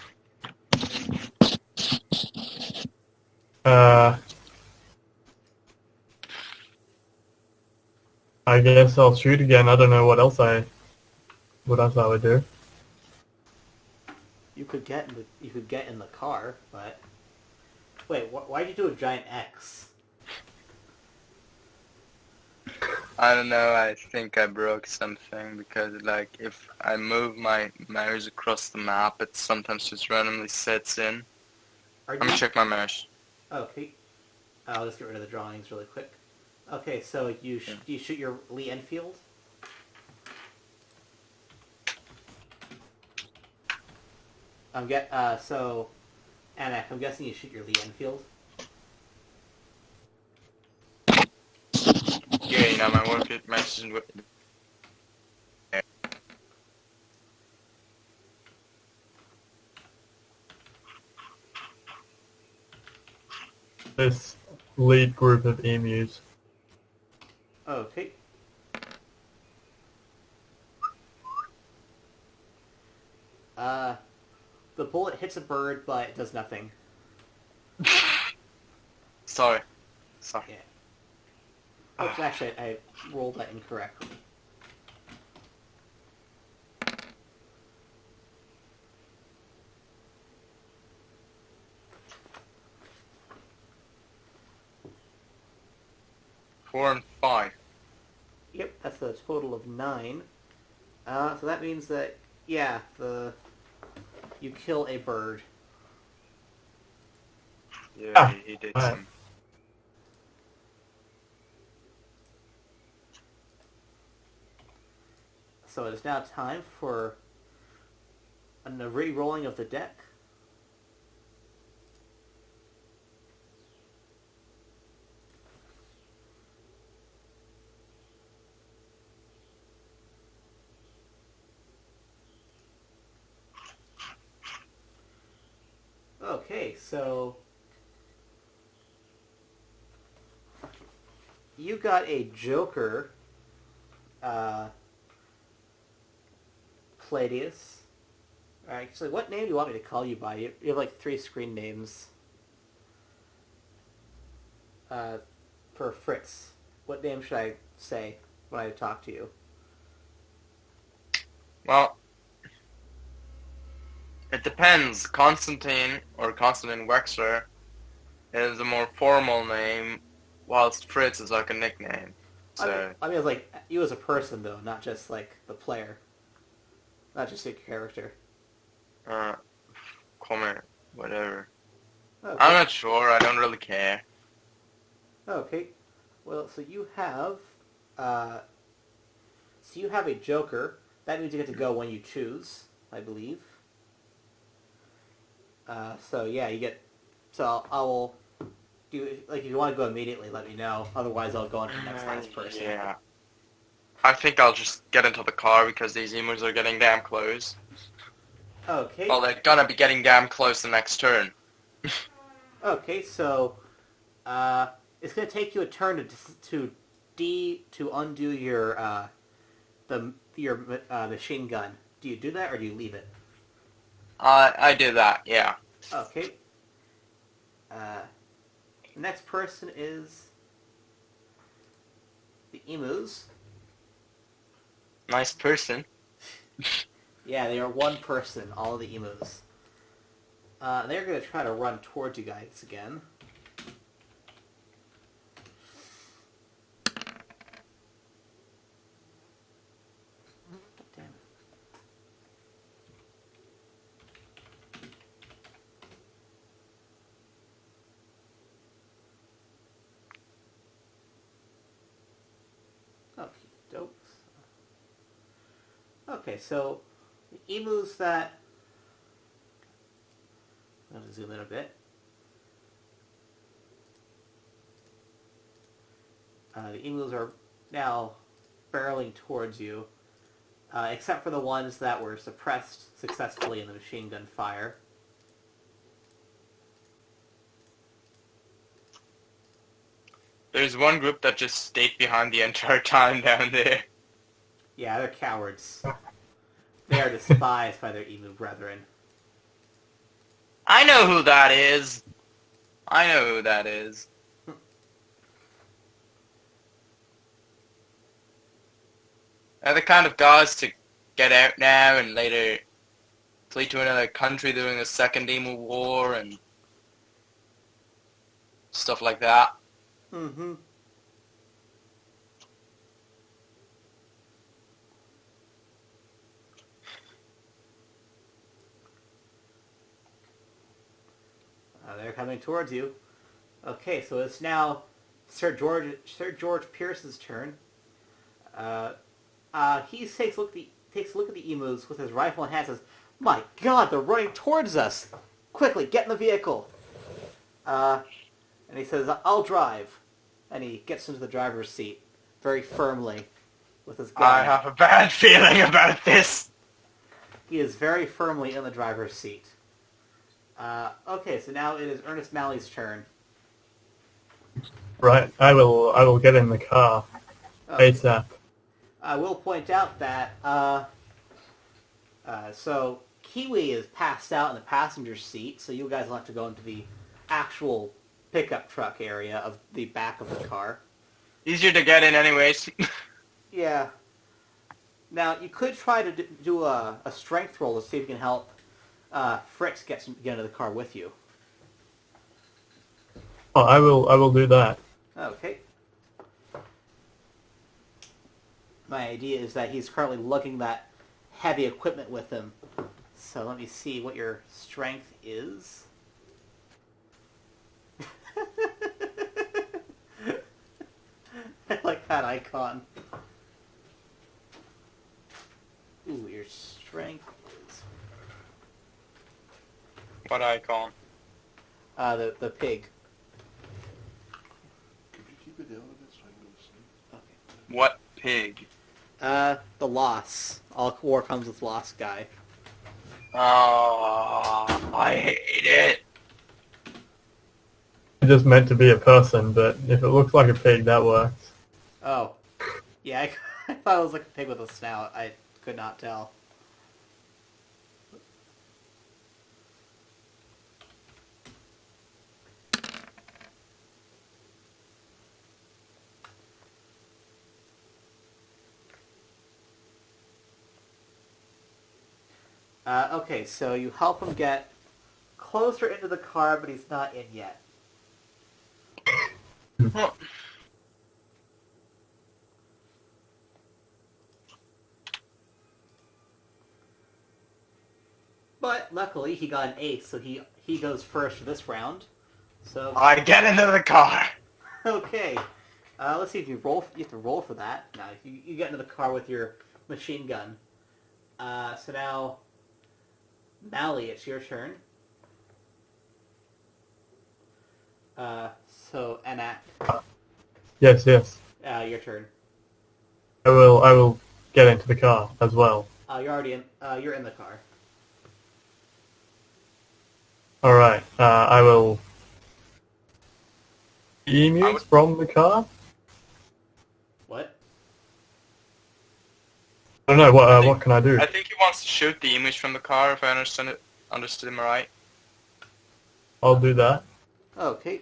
I guess I'll shoot again. I don't know what else I would do. You could get in the car, but wait, why'd you do a giant X? I don't know, I think I broke something because, like, if I move my mouse across the map, it sometimes just randomly sets in. Are I'm gonna you check my mouse. okay? I'll just get rid of the drawings really quick. Okay, so you shoot your Lee Enfield. So Anak, I'm guessing you shoot your Lee Enfield. Yeah, you know, my work it matches with. This lead group of emus. Okay. The bullet hits a bird, but it does nothing. Sorry. Yeah. Oops, actually, I rolled that incorrectly. Four and 5. Yep, that's a total of 9. So that means that, yeah, you kill a bird. Yeah, he did alright. some. So it is now time for a re-rolling of the deck. Okay, so you got a Joker, Palladius. Actually, what name do you want me to call you by? You have like 3 screen names. For Fritz. What name should I say when I talk to you? Well, it depends. Constantine Wexler is a more formal name, whilst Fritz is like a nickname. So I mean, it's like you as a person, though, not just like the player, not just your character. call me whatever. Okay. I'm not sure. I don't really care. Okay. Well, so you have a Joker. That means you get to go when you choose, I believe. So yeah, you get. So I will do like if you want to go immediately, let me know. Otherwise, I'll go on to the next last person. Yeah. I think I'll just get into the car because these emus are getting damn close. Okay. Well, they're gonna be getting damn close the next turn. Okay, so it's gonna take you a turn to undo your machine gun. Do you do that or do you leave it? I do that, yeah. Okay. The next person is the emus. Nice person. Yeah, they are one person, all of the emus. They're going to try to run towards you guys again. Damn it. Okay, dope. Okay, so the emus that... I'm going to zoom in a bit. The emus are now barreling towards you, except for the ones that were suppressed successfully in the machine gun fire. There's one group that just stayed behind the entire time down there. Yeah, they're cowards. They are despised by their emu brethren. I know who that is. I know who that is. They're the kind of guys to get out now and later flee to another country during the Second Emu War and stuff like that. Mm-hmm. They're coming towards you. Okay, so it's now Sir George Pierce's turn. He takes a look at the emus with his rifle in hand and says, "My God, they're running towards us! Quickly, get in the vehicle!" And he says, "I'll drive." And he gets into the driver's seat very firmly with his gun. I have a bad feeling about this. He is very firmly in the driver's seat. Okay, so now it is Ernest Malley's turn. Right, I will get in the car ASAP. I will point out that so Kiwi is passed out in the passenger seat, so you guys will have to go into the actual pickup truck area of the back of the car. Easier to get in anyways. Yeah. Now, you could try to do a strength roll to see if you can help Fritz get into the car with you. Oh, I will do that. Okay. My idea is that he's currently lugging that heavy equipment with him. So let me see what your strength is. I like that icon. Ooh, your strength is... What icon? The pig. Could you keep it down a bit so I can go to sleep? Okay. What pig? The loss. All war comes with loss guy. Oh, I hate it. just meant to be a person, but if it looks like a pig, that works. Oh. Yeah, I thought it was like a pig with a snout. I could not tell. Okay, so you help him get closer into the car, but he's not in yet. Well, But luckily, he got an ace, so he goes first for this round. So I get into the car. okay, let's see if you roll. You have to roll for that. No, you get into the car with your machine gun. So now, Mally, it's your turn. So Enac, Yes, yes. your turn. I will get into the car as well. You're already in. You're in the car. All right. I will. Emus from the car. What? I don't know. What can I do? I think he wants to shoot the image from the car, if I understood him right. I'll do that. Okay.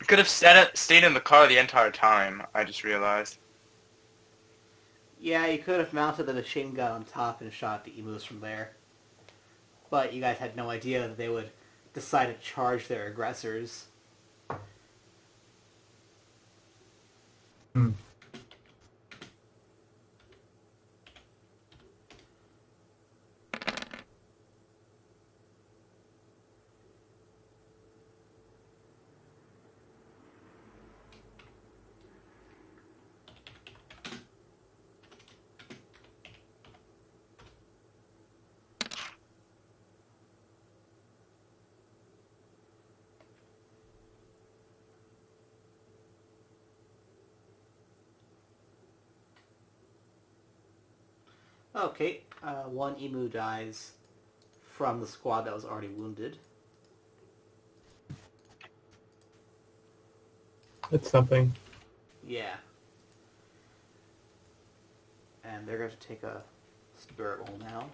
You could have stayed in the car the entire time, I just realized. Yeah, you could have mounted the machine gun on top and shot the emus from there. But you guys had no idea that they would decide to charge their aggressors. Hmm. Okay, one emu dies from the squad that was already wounded. It's something. Yeah. And they're going to take a spirit roll now.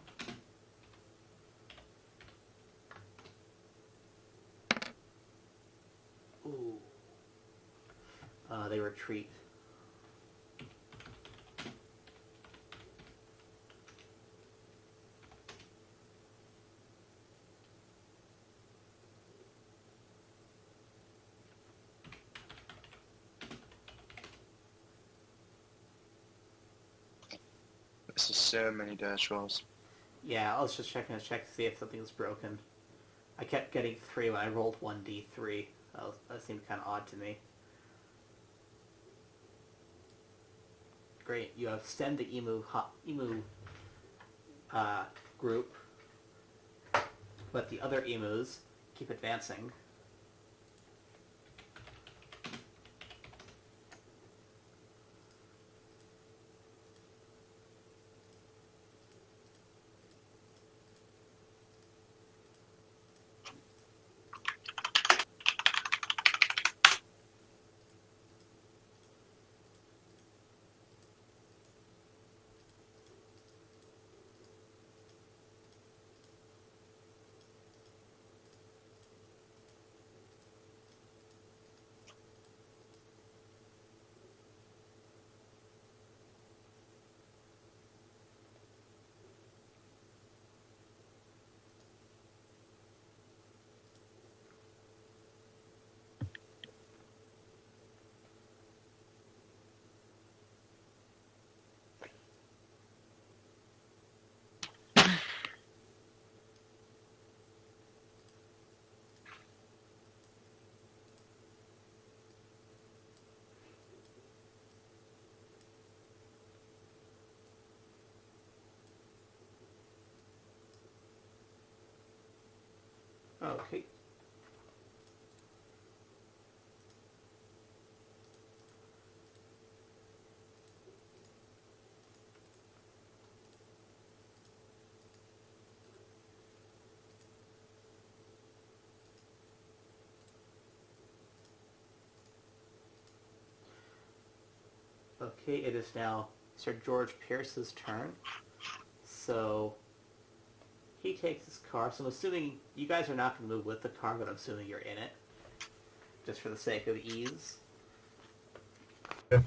Ooh. They retreat. This is so many dash rolls. Yeah, I was just checking to see if something was broken. I kept getting 3 when I rolled 1d3. That seemed kind of odd to me. Great, you have stemmed the emu group, but the other emus keep advancing. Okay. Okay, it is now Sir George Pierce's turn. So he takes his car. So I'm assuming you guys are not going to move with the car, but I'm assuming you're in it, just for the sake of ease. Yeah.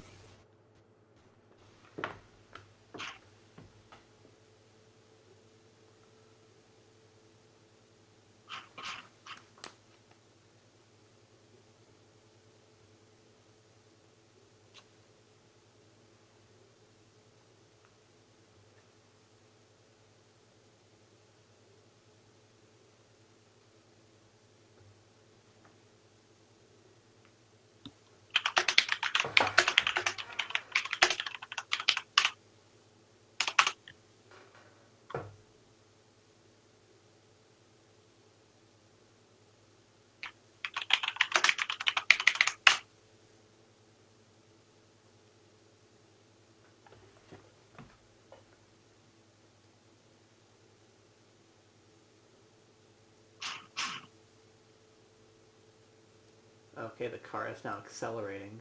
Okay, the car is now accelerating.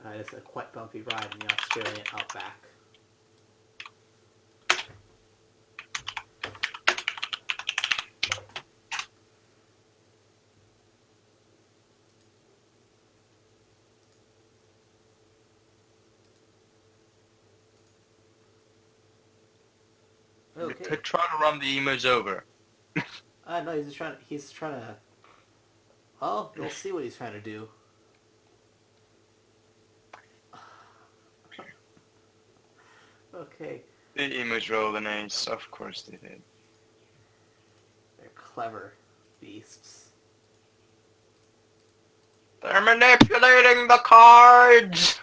It's a quite bumpy ride in the Australian outback. We Okay. could try to run the emos over. No, he's trying to... Oh, we'll see what he's trying to do. Okay. The emos rolled an ace. Of course they did. They're clever beasts. They're manipulating the cards!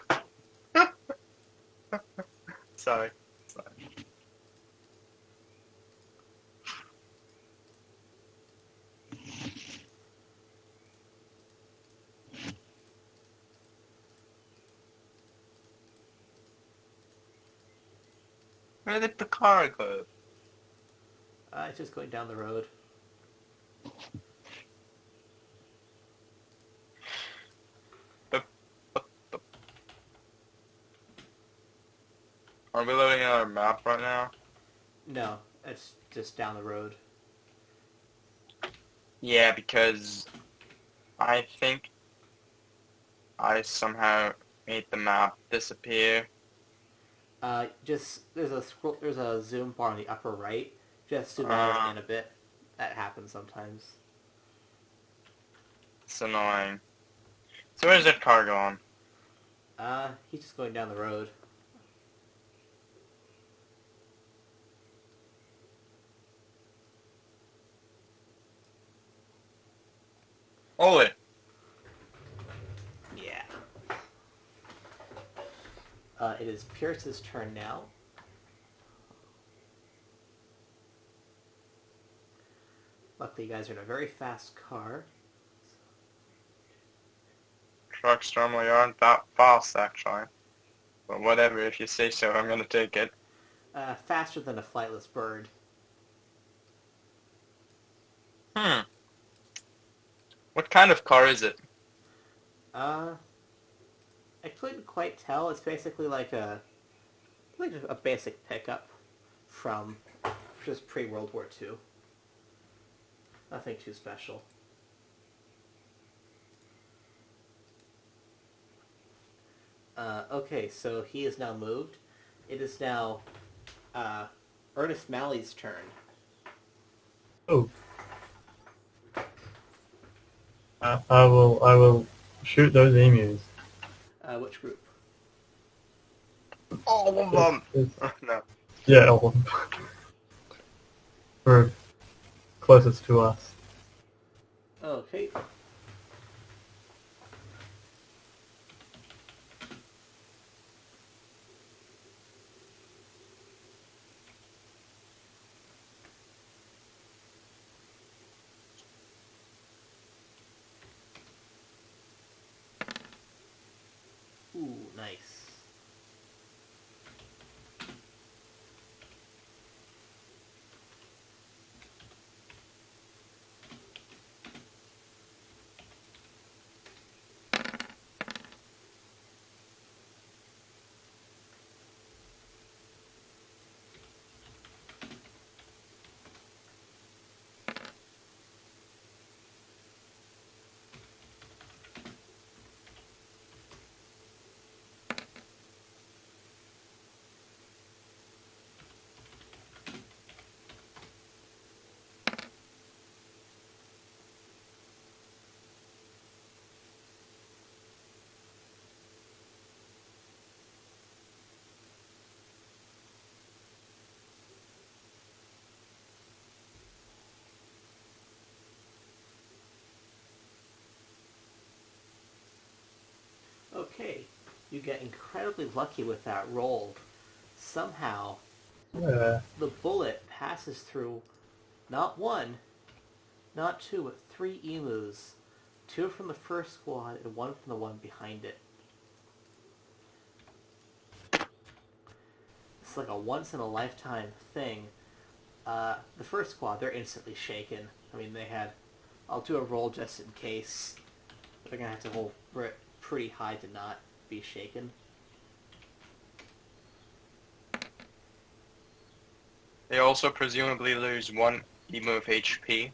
Sorry. Where did the car go? It's just going down the road. Are we loading our map right now? No, it's just down the road. Yeah, because I think I somehow made the map disappear. There's a zoom bar on the upper right. Just zoom out and in a bit. That happens sometimes. It's annoying. So where's that car going? He's just going down the road. Hold it. Yeah. It is Pierce's turn now. Luckily, you guys are in a very fast car. Trucks normally aren't that fast, actually. But whatever, if you say so, I'm gonna take it. Faster than a flightless bird. What kind of car is it? I couldn't quite tell. It's basically like a basic pickup from just pre-World War II. Nothing too special. Okay, so he is now moved. It is now Ernest Malley's turn. Oh. I will shoot those emus. Which group? All of them! It's- No. yeah, all of them. Or closest to us. Okay. Ooh, nice. Okay, you get incredibly lucky with that roll. Somehow, Yeah. the bullet passes through not one, not two, but three emus. Two from the first squad and one from the one behind it. It's like a once-in-a-lifetime thing. The first squad, they're instantly shaken. I mean, they had... I'll do a roll just in case. They're going to have to hold it pretty high to not be shaken. They also presumably lose 1 emu of HP.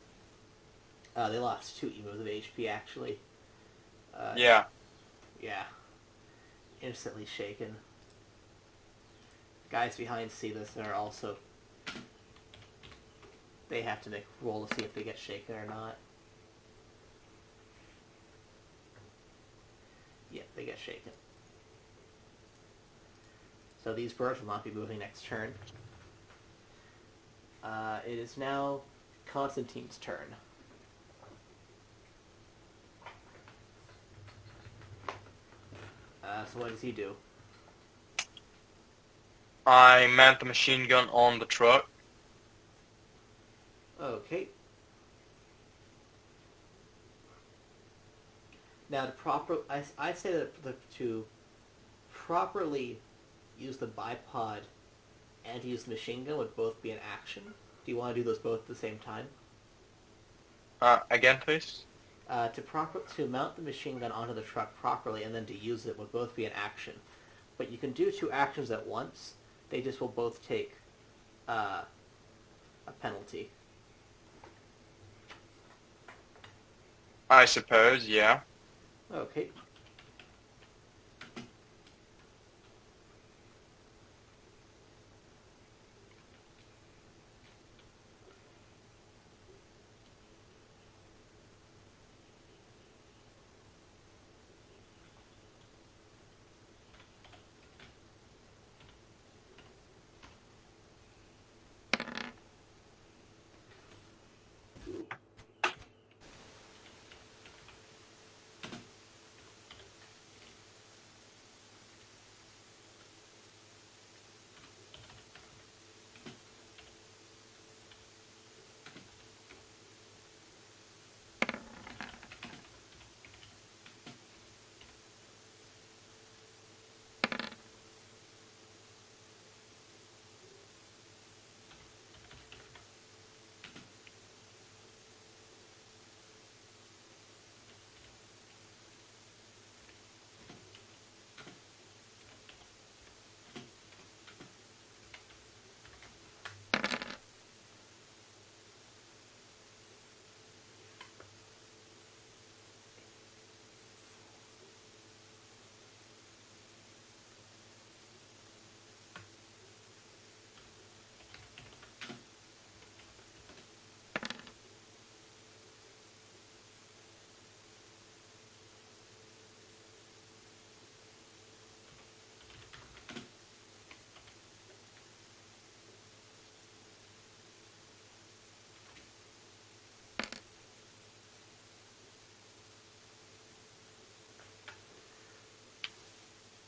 They lost 2 emus of HP, actually. Yeah. Yeah. Instantly shaken. The guys behind see this and are also... They have to make a roll to see if they get shaken or not. Yeah, they get shaken. So these birds will not be moving next turn. It is now Constantine's turn. So what does he do? I mount the machine gun on the truck. Okay. Now, I say that to properly use the bipod and use the machine gun would both be an action. Do you want to do those both at the same time? Again, please? To mount the machine gun onto the truck properly and then to use it would both be an action. But you can do 2 actions at once. They just will both take a penalty. I suppose, yeah. Okay.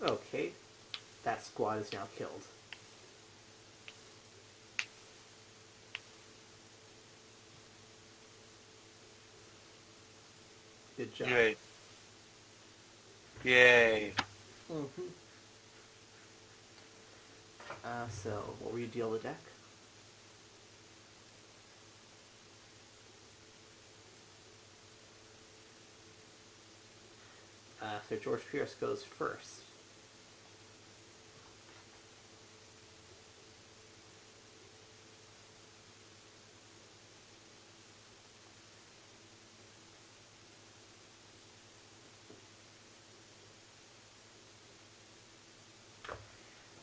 Okay. That squad is now killed. Good job. Yay. Yay. Mm-hmm. So, what will you deal the deck? So George Pierce goes first.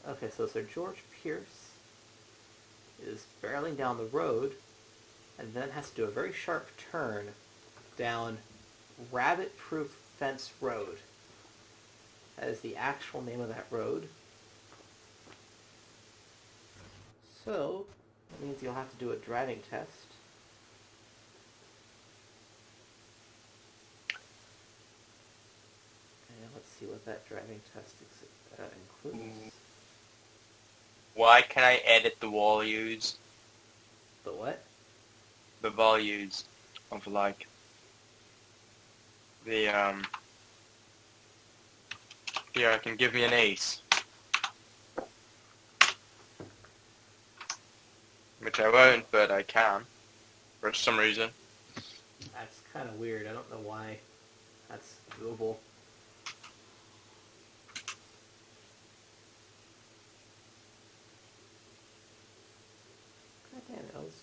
Okay, so Sir George Pierce is barreling down the road and then has to do a very sharp turn down Rabbit-Proof Fence Road. That is the actual name of that road. So, that means you'll have to do a driving test. And let's let's see what that driving test includes. Why can I edit the values? The what? The values of like the here I can give me an ace. Which I won't, but I can. For some reason. That's kind of weird. I don't know why that's doable. God damn it, Oz.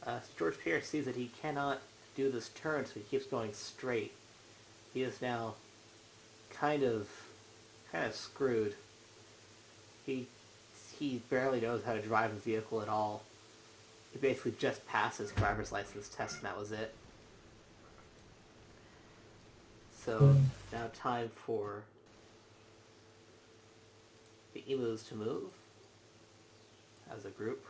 So George Pierce sees that he cannot do this turn, so he keeps going straight. He is now kind of screwed. He barely knows how to drive a vehicle at all. He basically just passed his driver's license test, and that was it. So now time for the emus to move as a group.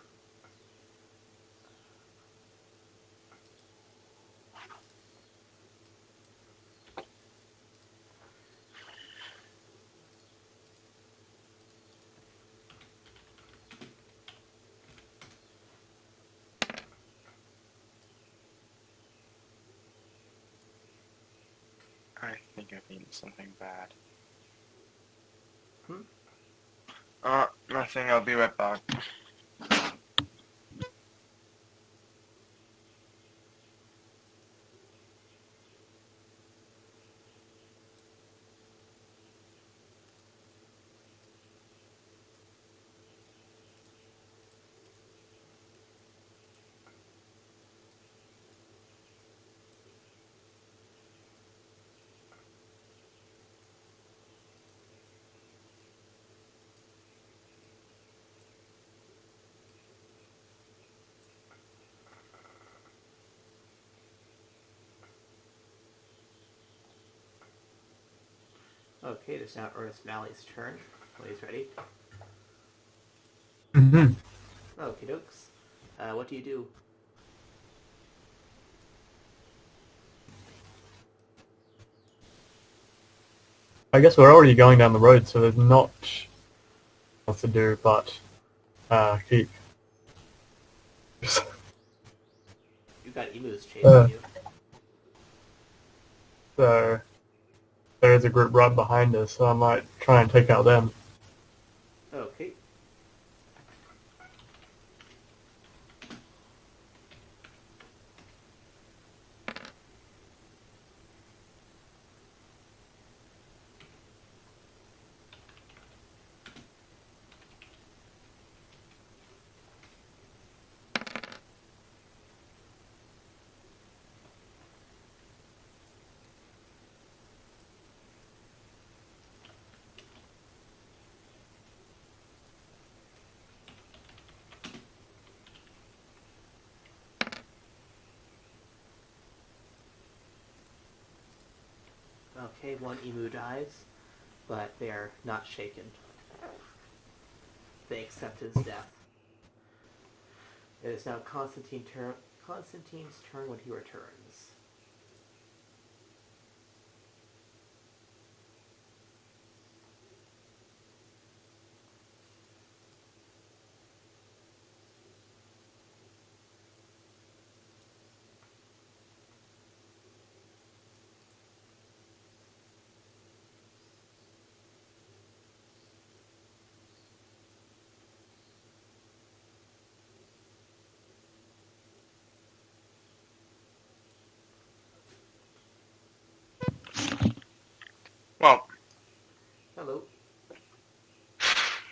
I think I've eaten something bad. Hmm? Nothing, I'll be right back. Okay, it is now Ernest Malley's turn when he's ready. Mm-hmm. Okie dokes. What do you do? I guess we're already going down the road, so there's not else to do but keep. You've got emus chasing you. So there is a group right behind us, so I might try and take out them. Okay. Okay, one emu dies, but they are not shaken. They accept his death. It is now Constantine's turn when he returns. Well, Hello.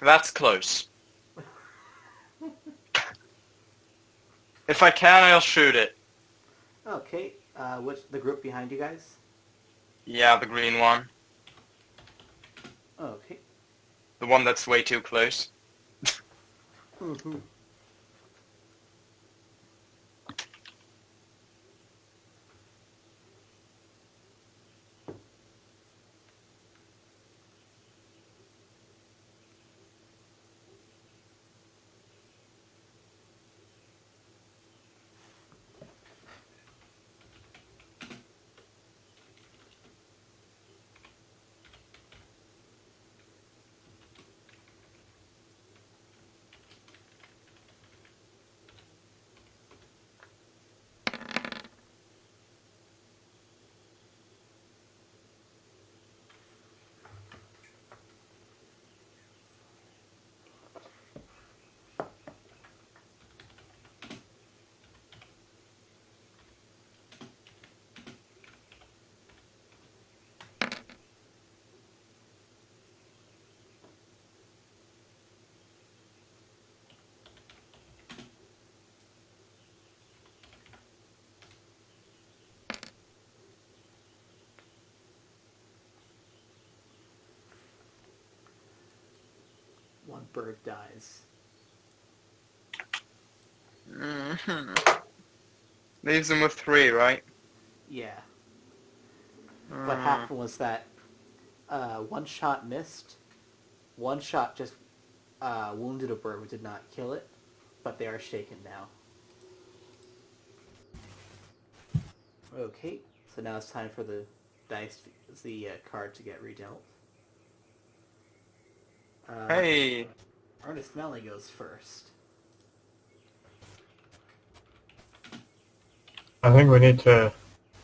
that's close. If I can, I'll shoot it. Okay. What's the group behind you guys? Yeah, the green one. Okay. The one that's way too close. Mm-hmm. One bird dies. Mm-hmm. Leaves them with 3, right? Yeah. What happened was that one shot missed. One shot just wounded a bird but did not kill it. But they are shaken now. Okay. So now it's time for the card to get redealt. Hey! Ernest Melly goes first. I think we need to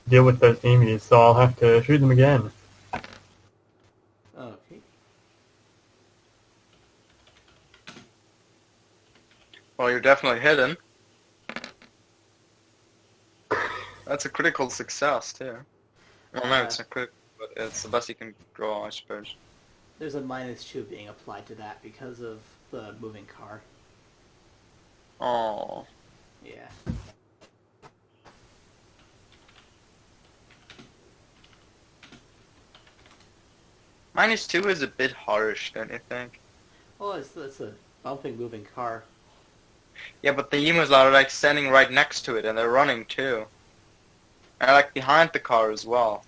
deal with those emus, so I'll have to shoot them again. Okay. Well, you're definitely hidden. That's a critical success, too. Well, no, it's not critical, but it's the best you can draw, I suppose. There's a -2 being applied to that because of the moving car. Oh. Yeah. -2 is a bit harsh, don't you think? Well, it's a bumping moving car. Yeah, but the emus are like standing right next to it, and they're running too. And like behind the car as well.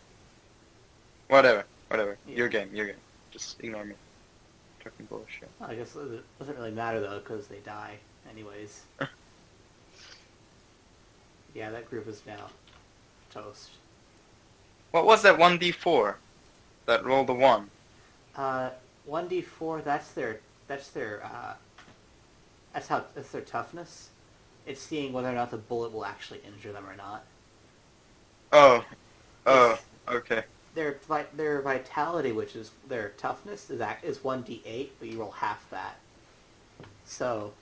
Whatever. Yeah. Your game. Just ignore me. Talking bullshit. I guess it doesn't really matter though because they die anyways. Yeah, that group is now toast. What was that 1d4? That rolled a 1. 1d4. That's their toughness. It's seeing whether or not the bullet will actually injure them or not. Oh, Yes. okay. Their vitality, which is their toughness, is 1d8, but you roll half that. So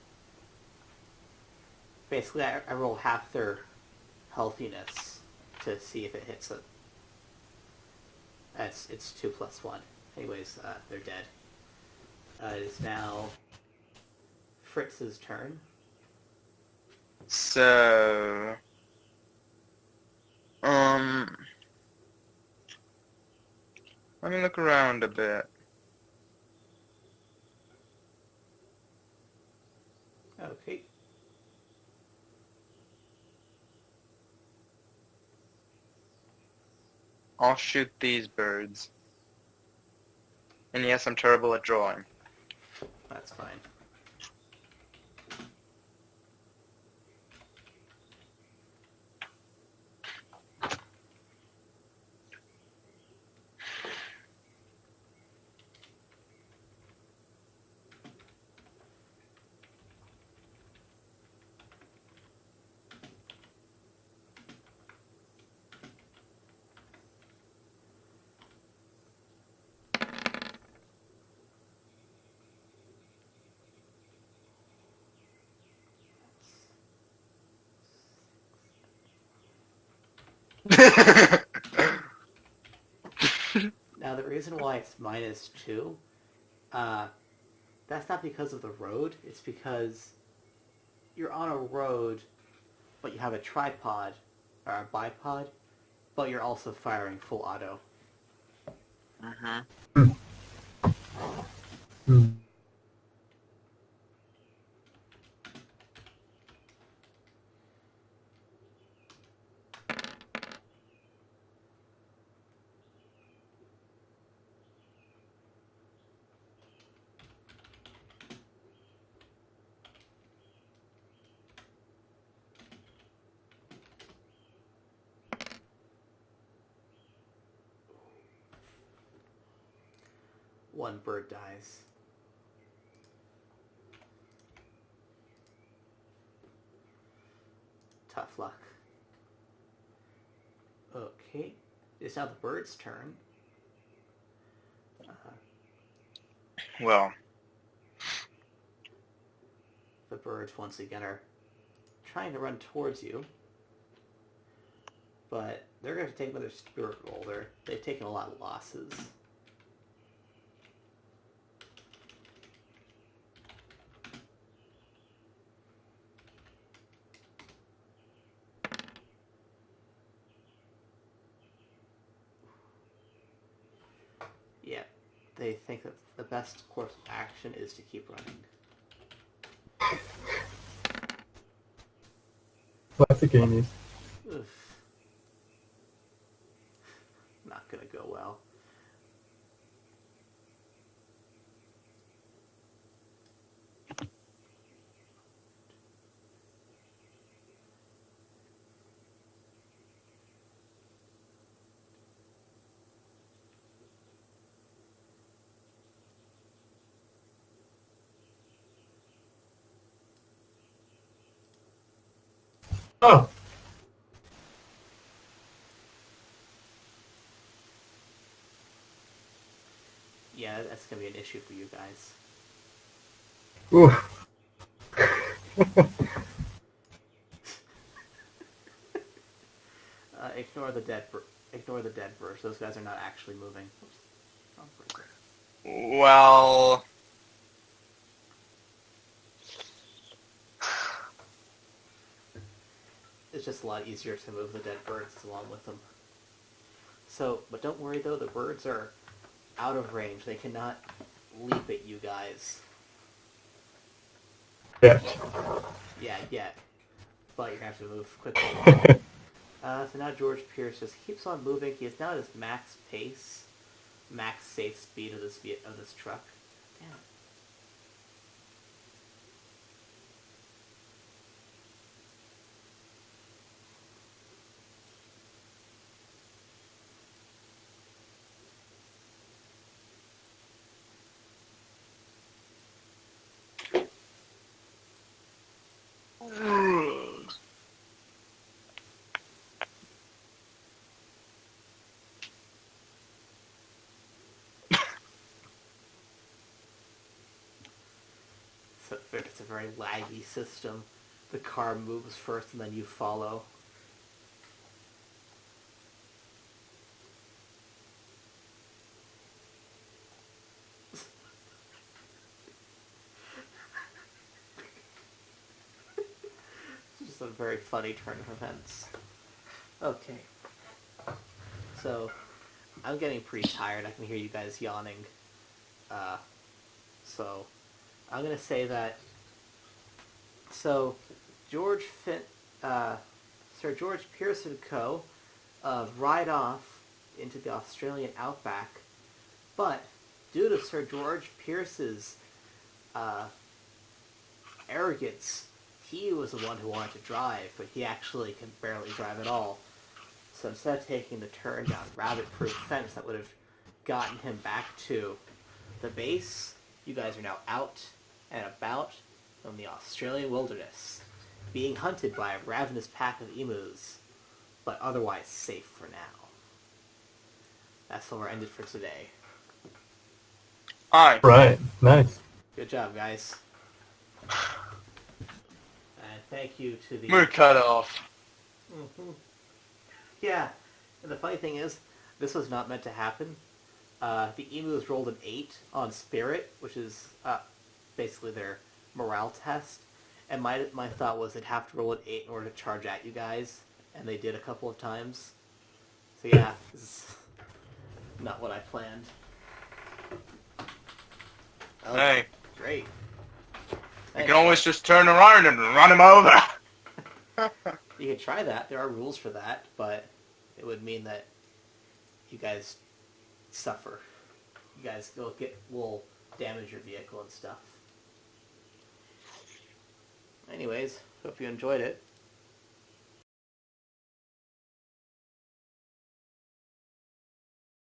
basically, I roll half their healthiness to see if it hits it. It's 2 + 1. Anyways, they're dead. It is now Fritz's turn. So, let me look around a bit. Okay. I'll shoot these birds. And yes, I'm terrible at drawing. That's fine. Now there is reason why it's -2, that's not because of the road. It's because you're on a road, but you have a tripod, or a bipod, but you're also firing full auto. Mm-hmm. Hmm. One bird dies. Tough luck. Okay, it's now the bird's turn. Well, The birds once again are trying to run towards you, but they're going to take another spirit roll. They've taken a lot of losses. Yeah, they think that the best course of action is to keep running. Classic gamies. Oof. Not gonna go well. Oh! Yeah, that's gonna be an issue for you guys. Oof. Ignore the dead. Ignore the dead birds. Those guys are not actually moving. Oops. Wrong bird. well, It's just a lot easier to move the dead birds along with them. So, but don't worry though. The birds are out of range. They cannot leap at you guys. Yeah. Yeah, yet. But you're gonna have to move quickly. So now George Pierce just keeps on moving. He is now at his max pace, max safe speed of this truck. Damn. So it's a very laggy system. The car moves first and then you follow. It's just a very funny turn of events. Okay. So, I'm getting pretty tired. I can hear you guys yawning. So, I'm gonna say that. So, Sir George Pierce and Co. Ride off into the Australian outback, but due to Sir George Pierce's arrogance, he was the one who wanted to drive, but he actually can barely drive at all. So instead of taking the turn down rabbit-proof fence that would have gotten him back to the base, you guys are now out and about in the Australian wilderness, being hunted by a ravenous pack of emus, but otherwise safe for now. That's where we're ended for today. Alright. Right. Nice. Good job, guys. And thank you to the... We're cut off. Mm-hmm. Yeah, and the funny thing is, this was not meant to happen. The emus rolled an 8 on Spirit, which is basically their morale test. And my thought was they'd have to roll an 8 in order to charge at you guys, and they did a couple of times. So yeah, this is not what I planned. Oh, Hey, great. you can always just turn around and run him over. You could try that. There are rules for that, but it would mean that you guys suffer. You guys will damage your vehicle and stuff. Anyways, hope you enjoyed it.